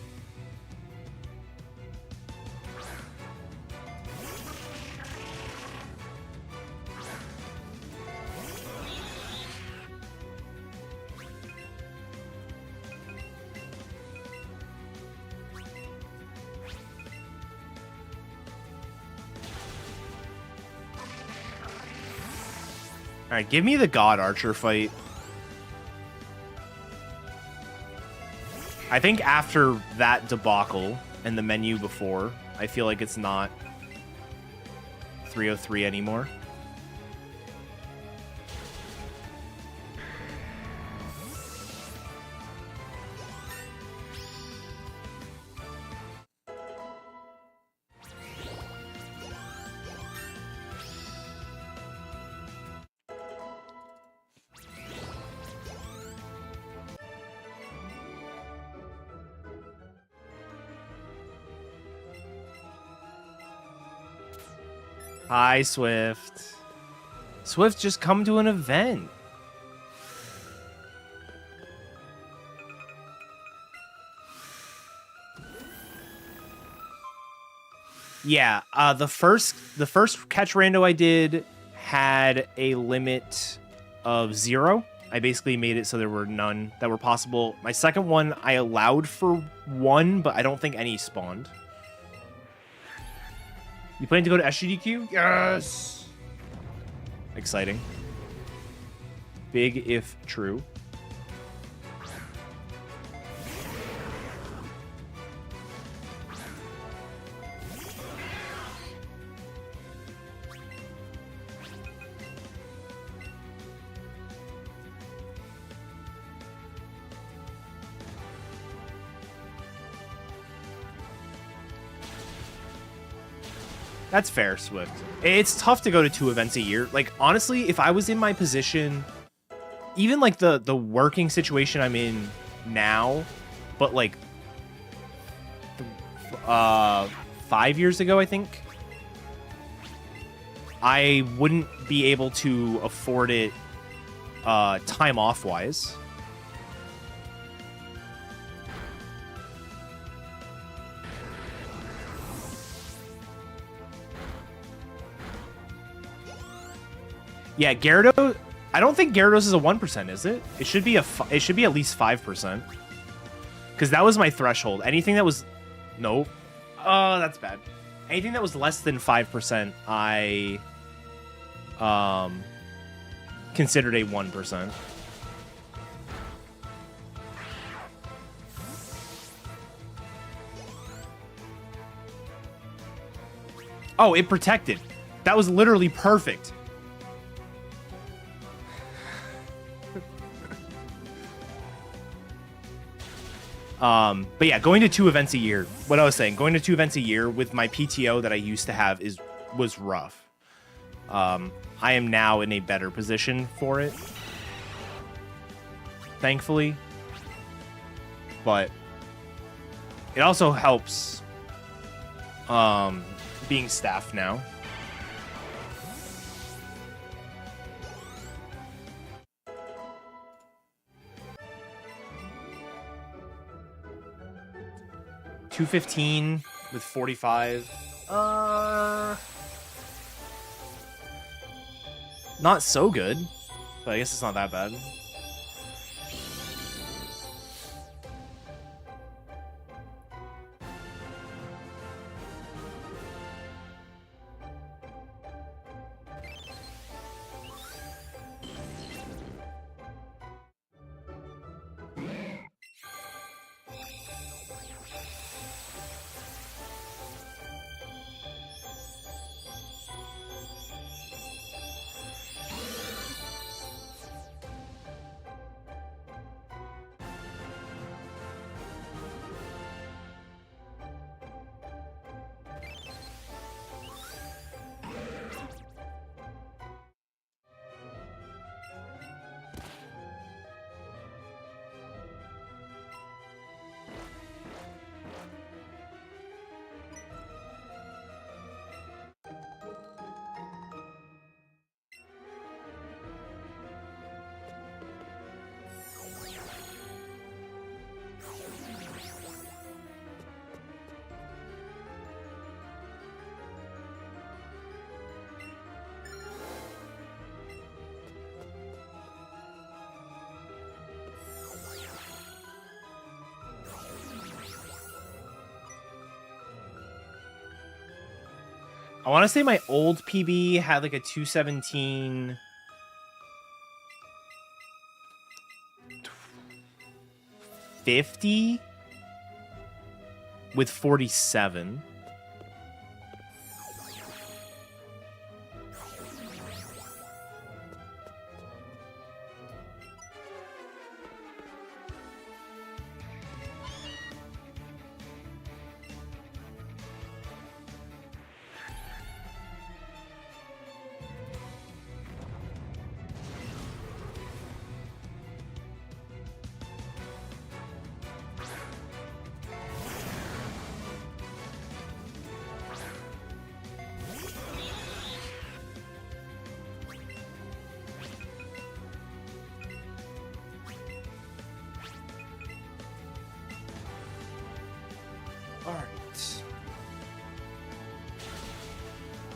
Alright, give me the God Archer fight. I think after that debacle and the menu before, I feel like it's not 303 anymore. Hi, Swift. Swift, just come to an event. Yeah, the first catch rando I did had a limit of 0. I basically made it so there were none that were possible. My second one, I allowed for 1, but I don't think any spawned. You planning to go to SGDQ? Yes! Exciting. Big if true. That's fair, Swift. It's tough to go to 2 events a year. Like, honestly, if I was in my position, even like the working situation I'm in now, but like 5 years ago, I think, I wouldn't be able to afford it time off wise. Yeah, Gyarados. I don't think Gyarados is a 1%, is it? It should be it should be at least 5%. Because that was my threshold. Anything that was nope. Oh, that's bad. Anything that was less than 5%, I considered a 1%. Oh, it protected. That was literally perfect. But yeah, going to 2 events a year, what I was saying, going to 2 events a year with my PTO that I used to have was rough. I am now in a better position for it, thankfully. But it also helps being staff now. $215 with 45. Not so good, but I guess it's not that bad. I want to say my old PB had like a 217 50 with 47.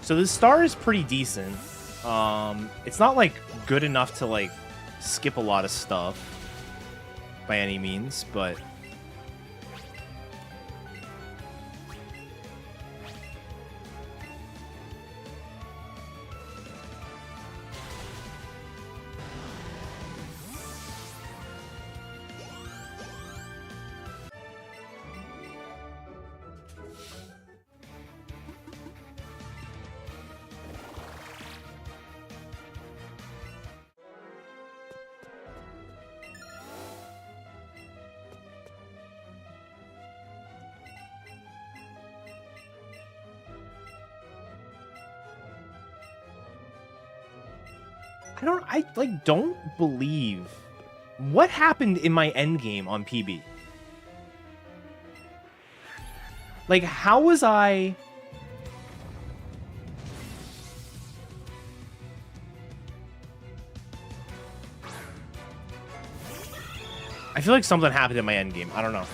So the star is pretty decent. It's not like good enough to like skip a lot of stuff by any means, but I like don't believe what happened in my endgame on PB. Like, how was I? I feel like something happened in my endgame. I don't know.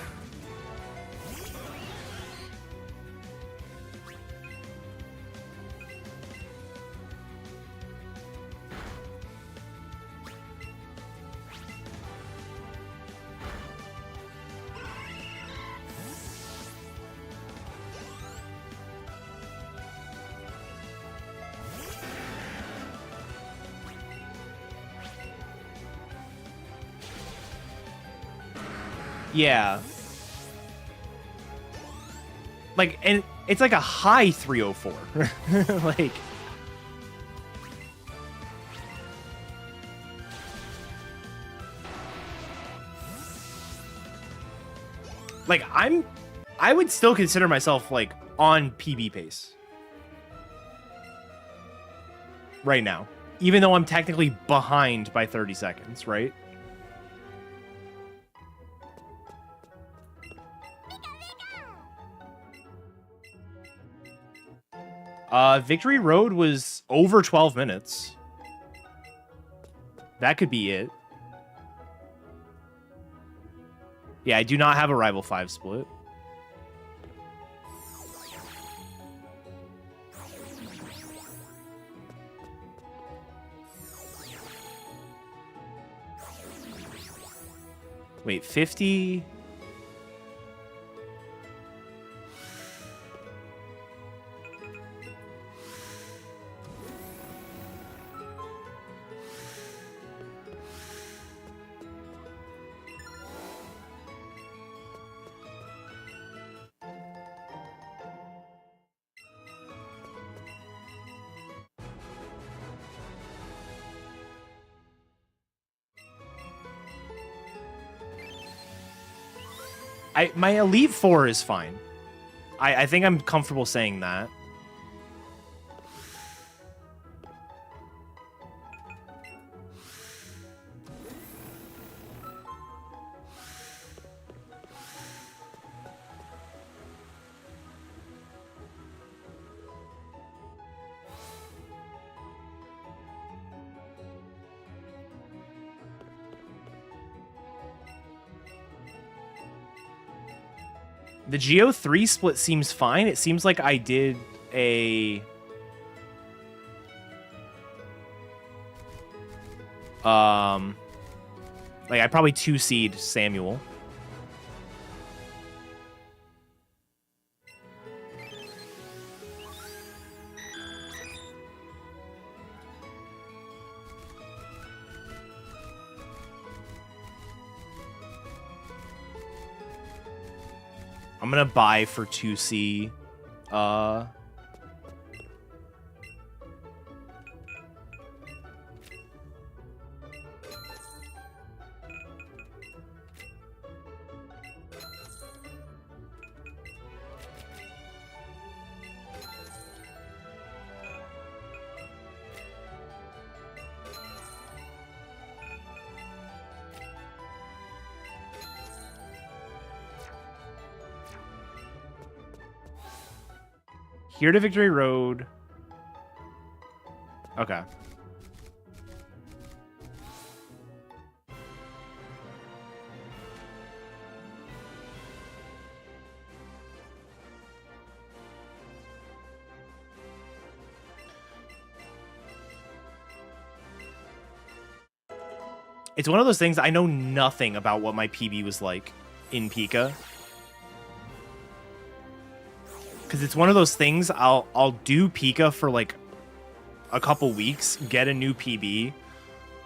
Yeah. Like, and it's like a high 304. Like I would still consider myself like on PB pace right now, even though I'm technically behind by 30 seconds, right? Victory Road was over 12 minutes. That could be it. Yeah, I do not have a Rival 5 split. Wait, 50... my Elite 4 is fine. I think I'm comfortable saying that. The Geo 3 split seems fine. It seems like I did a... Like, I probably 2C'd Samuel. I'm gonna buy for 2C. Here to Victory Road. Okay. It's one of those things, I know nothing about what my PB was like in Pika. Because it's one of those things, I'll do Pika for like a couple weeks, get a new PB,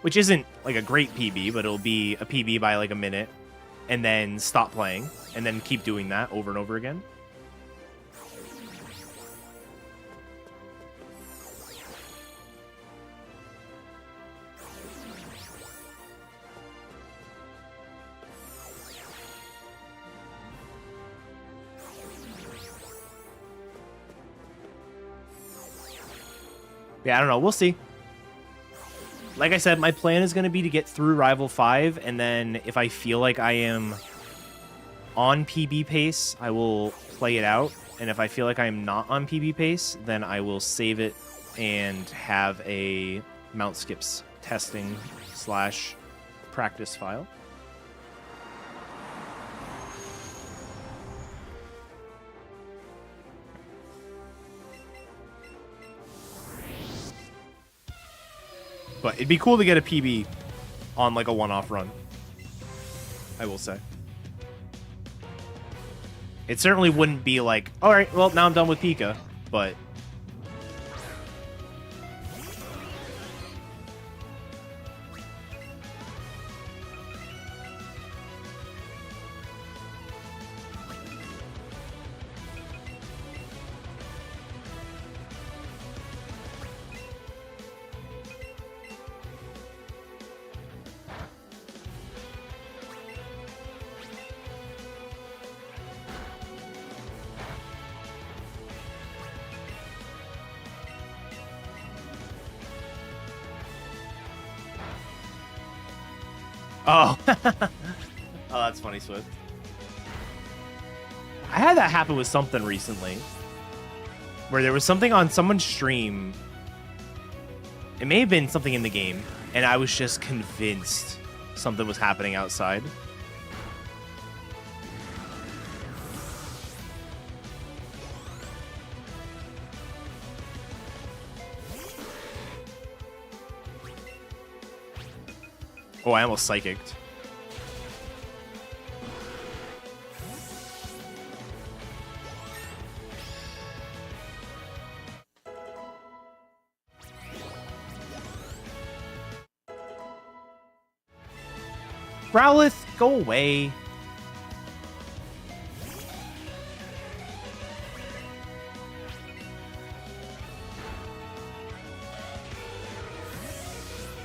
which isn't like a great PB, but it'll be a PB by like a minute, and then stop playing, and then keep doing that over and over again. Yeah, I don't know. We'll see. Like I said, my plan is going to be to get through Rival 5, and then if I feel like I am on PB pace, I will play it out. And if I feel like I am not on PB pace, then I will save it and have a Mount Skips testing / practice file. But it'd be cool to get a PB on like a one-off run, I will say. It certainly wouldn't be like, all right, well, now I'm done with Pika, but... Oh. Oh, that's funny, Swift. I had that happen with something recently. Where there was something on someone's stream. It may have been something in the game. And I was just convinced something was happening outside. Oh, I almost psychicked. Growlithe, go away.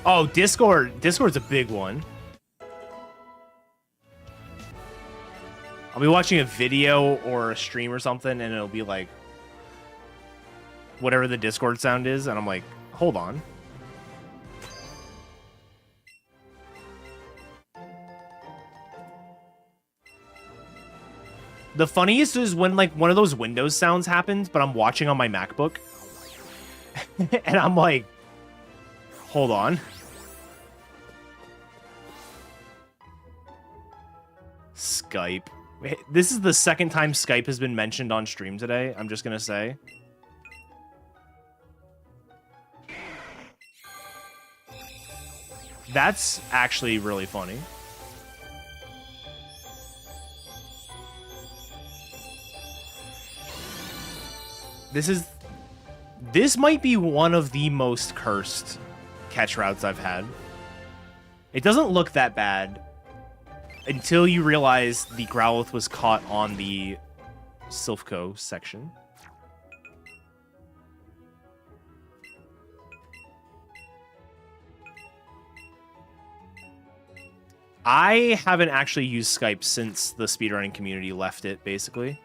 Oh, Discord. Discord's a big one. I'll be watching a video or a stream or something, and it'll be like whatever the Discord sound is, and I'm like, hold on. The funniest is when like one of those Windows sounds happens, but I'm watching on my MacBook. And I'm like, hold on. Skype. This is the second time Skype has been mentioned on stream today. I'm just going to say. That's actually really funny. This might be one of the most cursed catch routes I've had. It doesn't look that bad until you realize the Growlithe was caught on the Silphco section. I haven't actually used Skype since the speedrunning community left it, basically.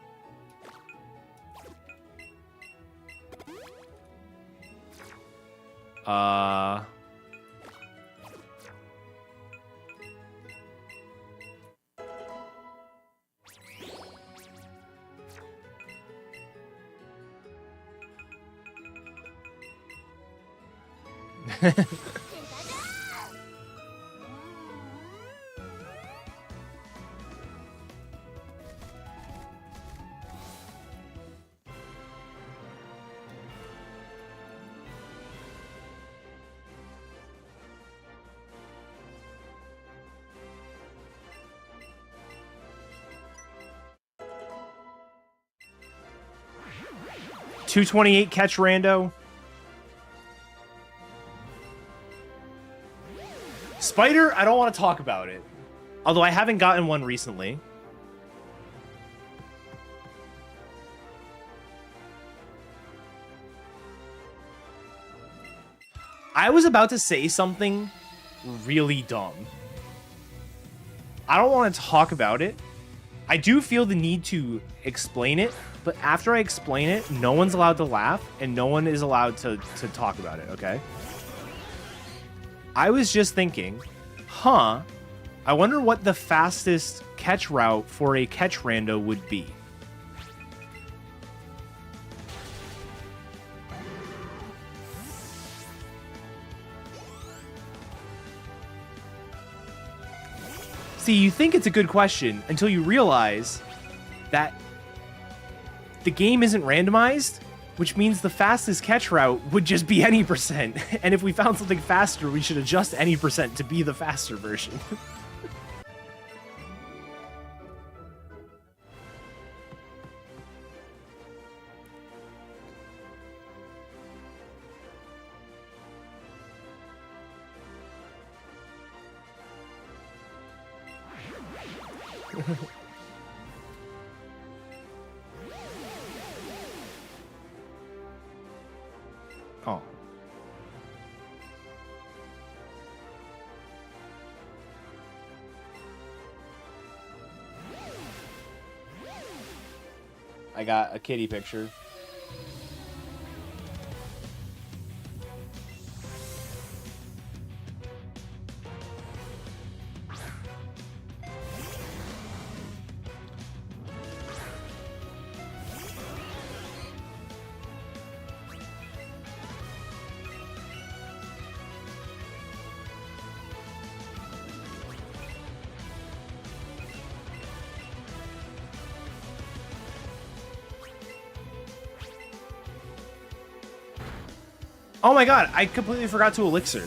228 catch Rando. Spider, I don't want to talk about it. Although I haven't gotten one recently. I was about to say something really dumb. I don't want to talk about it. I do feel the need to explain it, but after I explain it, no one's allowed to laugh and no one is allowed to talk about it, okay? I was just thinking, I wonder what the fastest catch route for a catch rando would be. See, you think it's a good question until you realize that the game isn't randomized, which means the fastest catch route would just be any percent. And if we found something faster, we should adjust any percent to be the faster version. Oh. I got a kitty picture. Oh my god, I completely forgot to elixir.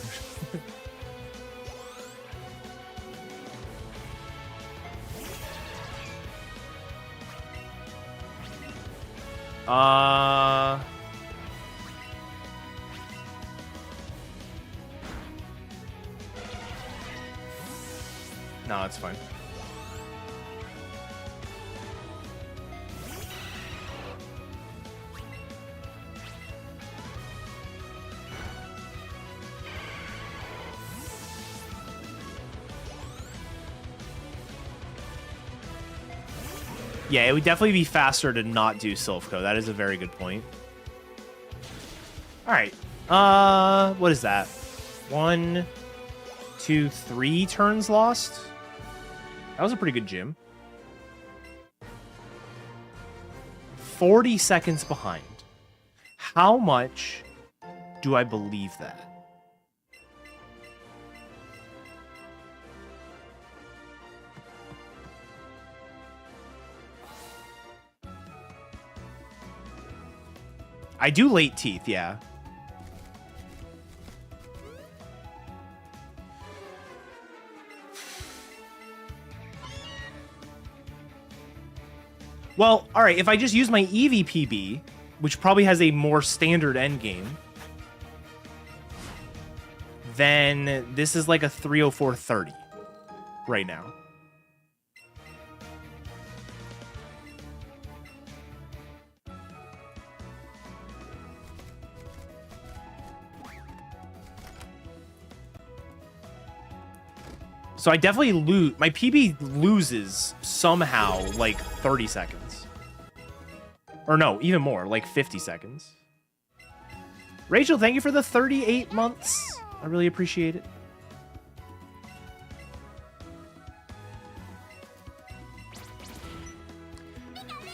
No, it's fine. Yeah, it would definitely be faster to not do Silphco. That is a very good point. All right. What is that? 1, 2, 3 turns lost? That was a pretty good gym. 40 seconds behind. How much do I believe that? I do late teeth, yeah. Well, all right, if I just use my Eevee PB, which probably has a more standard endgame, then this is like a 304.30 right now. So I definitely lose. My PB loses somehow like 30 seconds. Or no, even more, like 50 seconds. Rachel, thank you for the 38 months. I really appreciate it.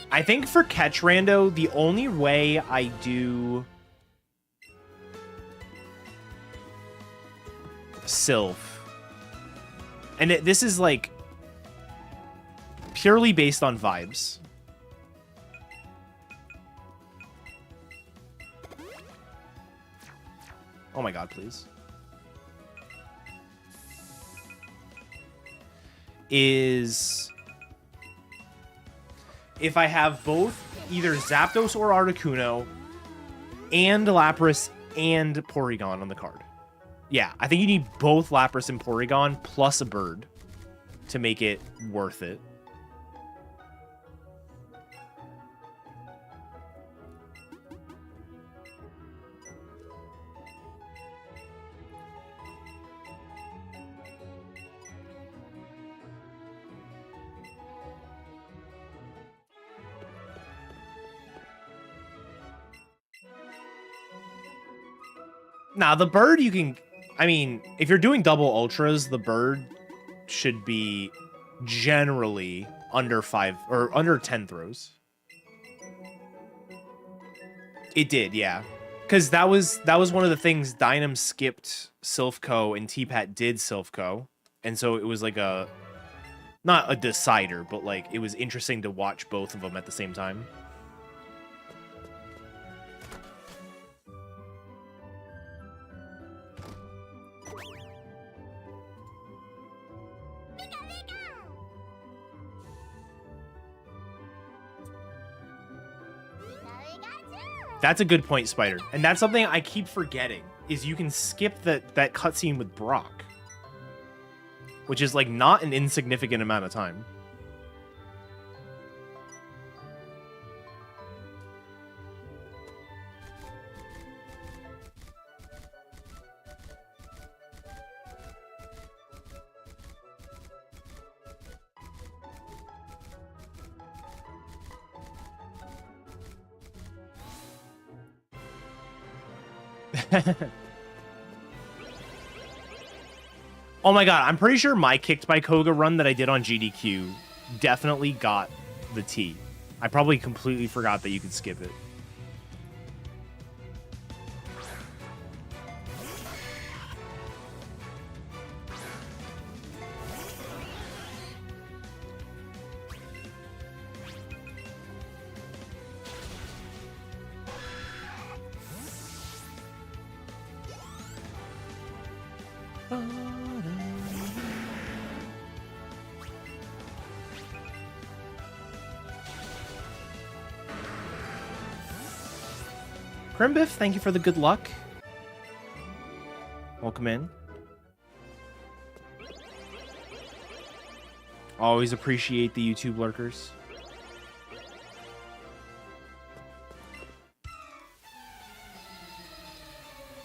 I think for catch rando, the only way I do Sylph, and this is like purely based on vibes. Oh my god, please. Is if I have both either Zapdos or Articuno and Lapras and Porygon on the card. Yeah, I think you need both Lapras and Porygon plus a bird to make it worth it. Now, the bird you can... I mean, if you're doing double ultras, the bird should be generally under 5 or under 10 throws. It did, yeah. Because that was one of the things Dynam skipped Silphco and T-Pat did Silphco. And so it was like a... Not a decider, but like it was interesting to watch both of them at the same time. That's a good point, Spider. And that's something I keep forgetting, is you can skip that cutscene with Brock. Which is, like, not an insignificant amount of time. Oh my god, I'm pretty sure my Kicked by Koga run that I did on GDQ definitely got the T. I probably completely forgot that you could skip it. Crimbiff, thank you for the good luck. Welcome in. Always appreciate the YouTube lurkers.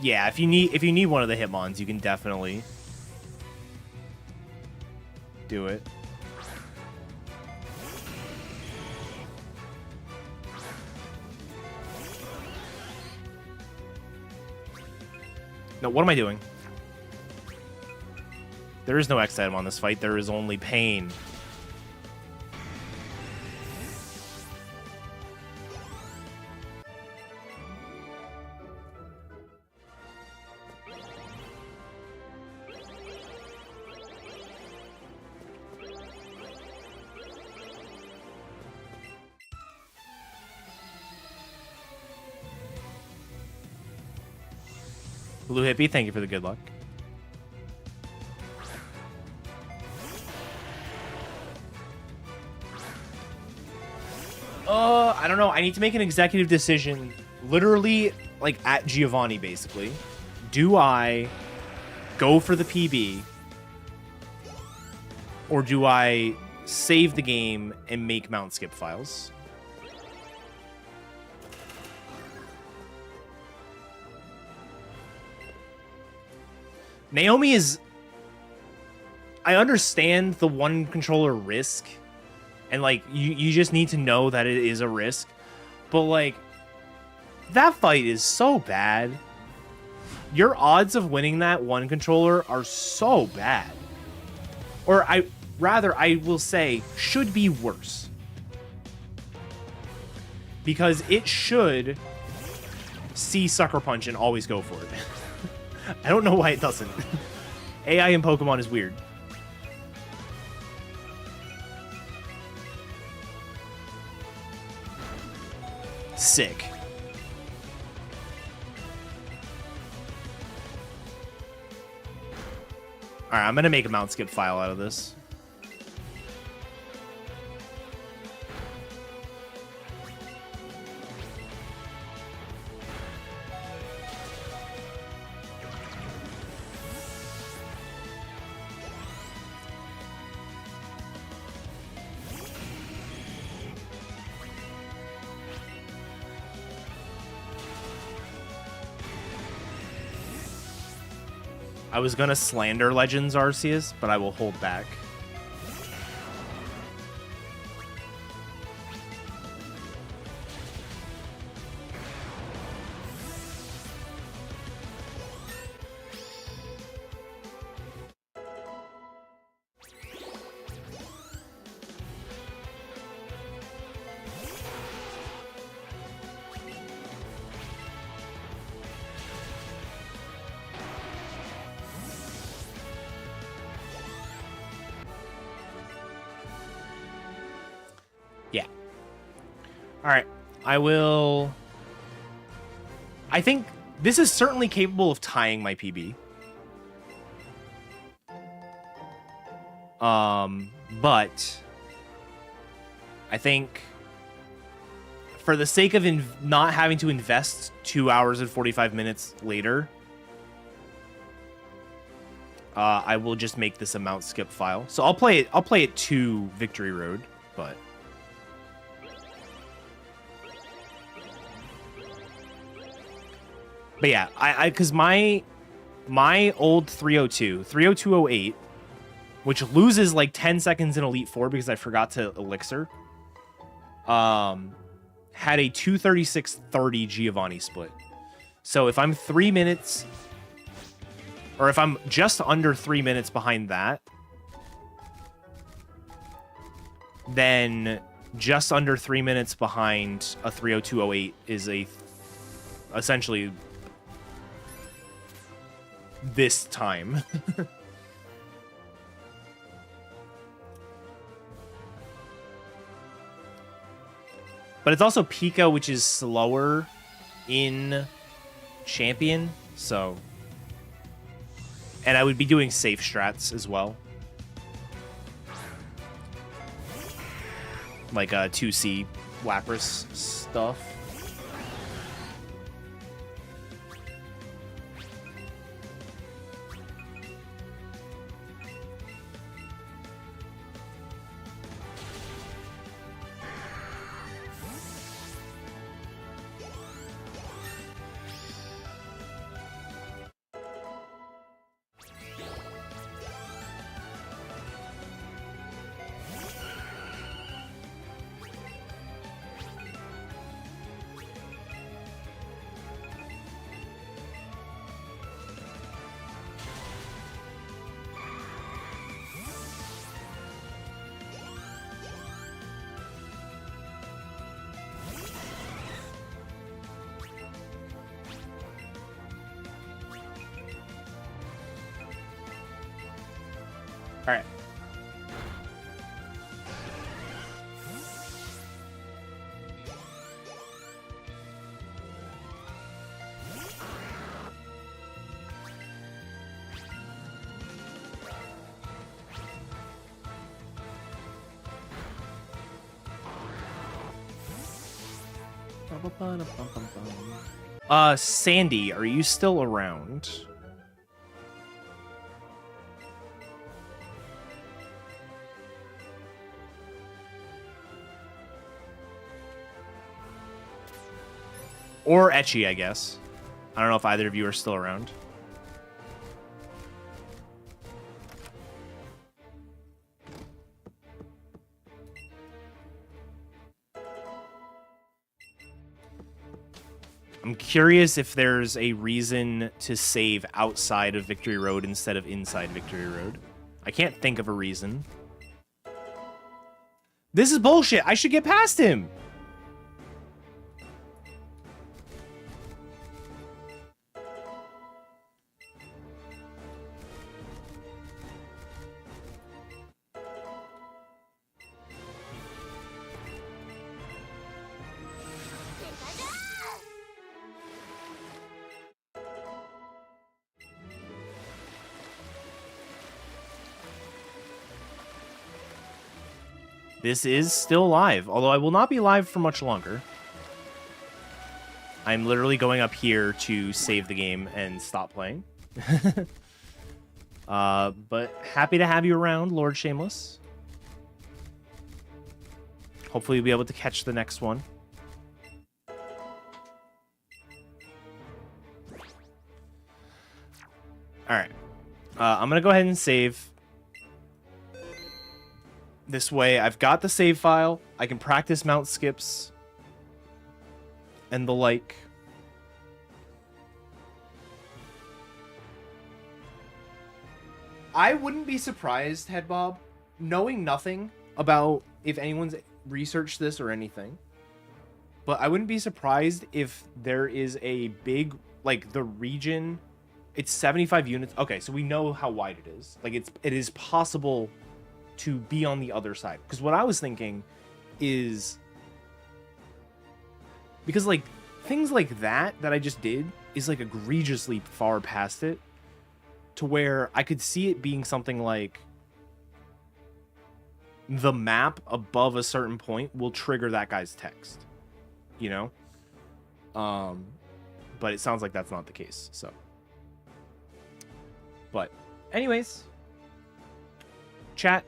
Yeah, if you need one of the Hitmons, you can definitely do it. No, what am I doing? There is no X item on this fight. There is only pain. Blue Hippie, thank you for the good luck. I don't know. I need to make an executive decision, literally, like, at Giovanni, basically. Do I go for the PB? Or do I save the game and make mount skip files? Naomi is... I understand the one controller risk. And, like, you just need to know that it is a risk. But, like, that fight is so bad. Your odds of winning that one controller are so bad. Or, I will say, should be worse. Because it should see Sucker Punch and always go for it. I don't know why it doesn't. AI in Pokemon is weird. Sick. Alright, I'm gonna make a mount skip file out of this. I was gonna slander Legends Arceus, but I will hold back. Yeah. All right. I will... I think this is certainly capable of tying my PB. But I think for the sake of not having to invest 2 hours and 45 minutes later, I will just make this a Mount Skip file. So I'll play it to Victory Road, but yeah, because my old 30208, which loses like 10 seconds in Elite Four because I forgot to Elixir, had a 236.30 Giovanni split. So if I'm 3 minutes, or if I'm just under 3 minutes behind that, then just under 3 minutes behind a 30208 is essentially this time. But it's also Pika, which is slower in Champion, so... And I would be doing safe strats as well. Like 2C Lapras stuff. All right. Sandy, are you still around? Or Etchy, I guess. I don't know if either of you are still around. I'm curious if there's a reason to save outside of Victory Road instead of inside Victory Road. I can't think of a reason. This is bullshit. I should get past him. This is still live, although I will not be live for much longer. I'm literally going up here to save the game and stop playing. But happy to have you around, Lord Shameless. Hopefully you'll be able to catch the next one. All right. I'm going to go ahead and save. This way, I've got the save file. I can practice mount skips and the like. I wouldn't be surprised, Headbob, knowing nothing about if anyone's researched this or anything. But I wouldn't be surprised if there is a big, like, the region, it's 75 units. Okay, so we know how wide it is. Like, it is possible to be on the other side. Because what I was thinking is, because, like, things like that I just did is, like, egregiously far past it, to where I could see it being something like the map above a certain point will trigger that guy's text, you know? But it sounds like that's not the case, so. But anyways, chat,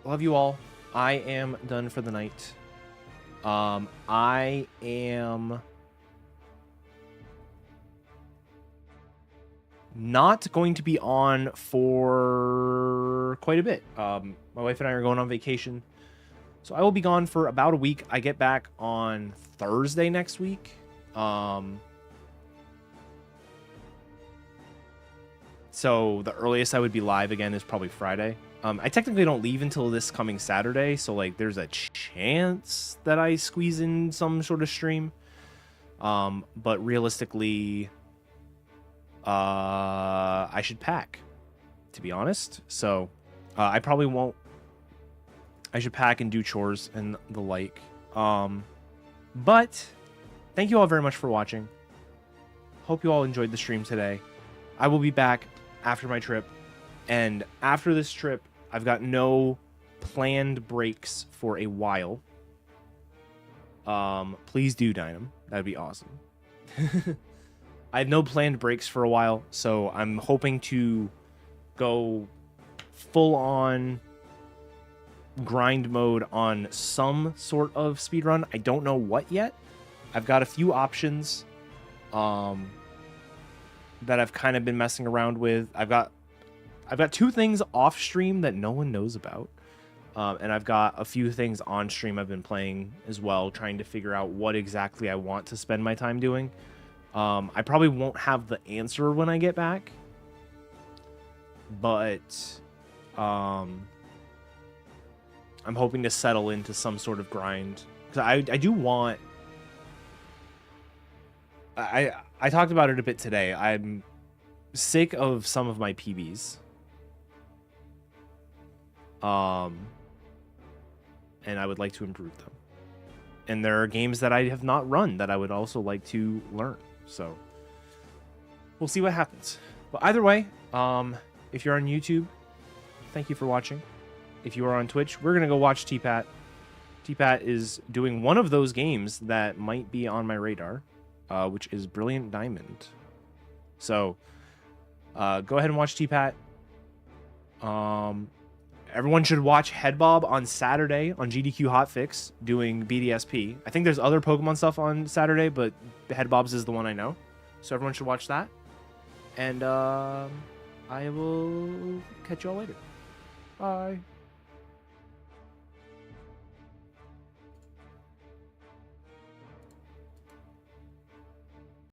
love you all. I am done for the night. I am not going to be on for quite a bit. My wife and I are going on vacation, so I will be gone for about a week. I get back on Thursday next week. So the earliest I would be live again is probably Friday. I technically don't leave until this coming Saturday, so like there's a chance that I squeeze in some sort of stream. But realistically, I should pack, to be honest. So I probably won't. I should pack and do chores and the like. But thank you all very much for watching. Hope you all enjoyed the stream today. I will be back after my trip, and after this trip, I've got no planned breaks for a while. Please do Dynam. That'd be awesome. I have no planned breaks for a while, so I'm hoping to go full on grind mode on some sort of speedrun. I don't know what yet. I've got a few options that I've kind of been messing around with. I've got two things off stream that no one knows about. And I've got a few things on stream I've been playing as well, trying to figure out what exactly I want to spend my time doing. I probably won't have the answer when I get back, but I'm hoping to settle into some sort of grind, because I do want. I talked about it a bit today. I'm sick of some of my PBs. And I would like to improve them. And there are games that I have not run that I would also like to learn. So we'll see what happens. But either way, if you're on YouTube, thank you for watching. If you are on Twitch, we're going to go watch T-Pat. T-Pat is doing one of those games that might be on my radar, which is Brilliant Diamond. So go ahead and watch T-Pat. Everyone should watch Headbob on Saturday on GDQ Hotfix doing BDSP. I think there's other Pokemon stuff on Saturday, but Headbob's is the one I know. So everyone should watch that. And I will catch y'all later. Bye.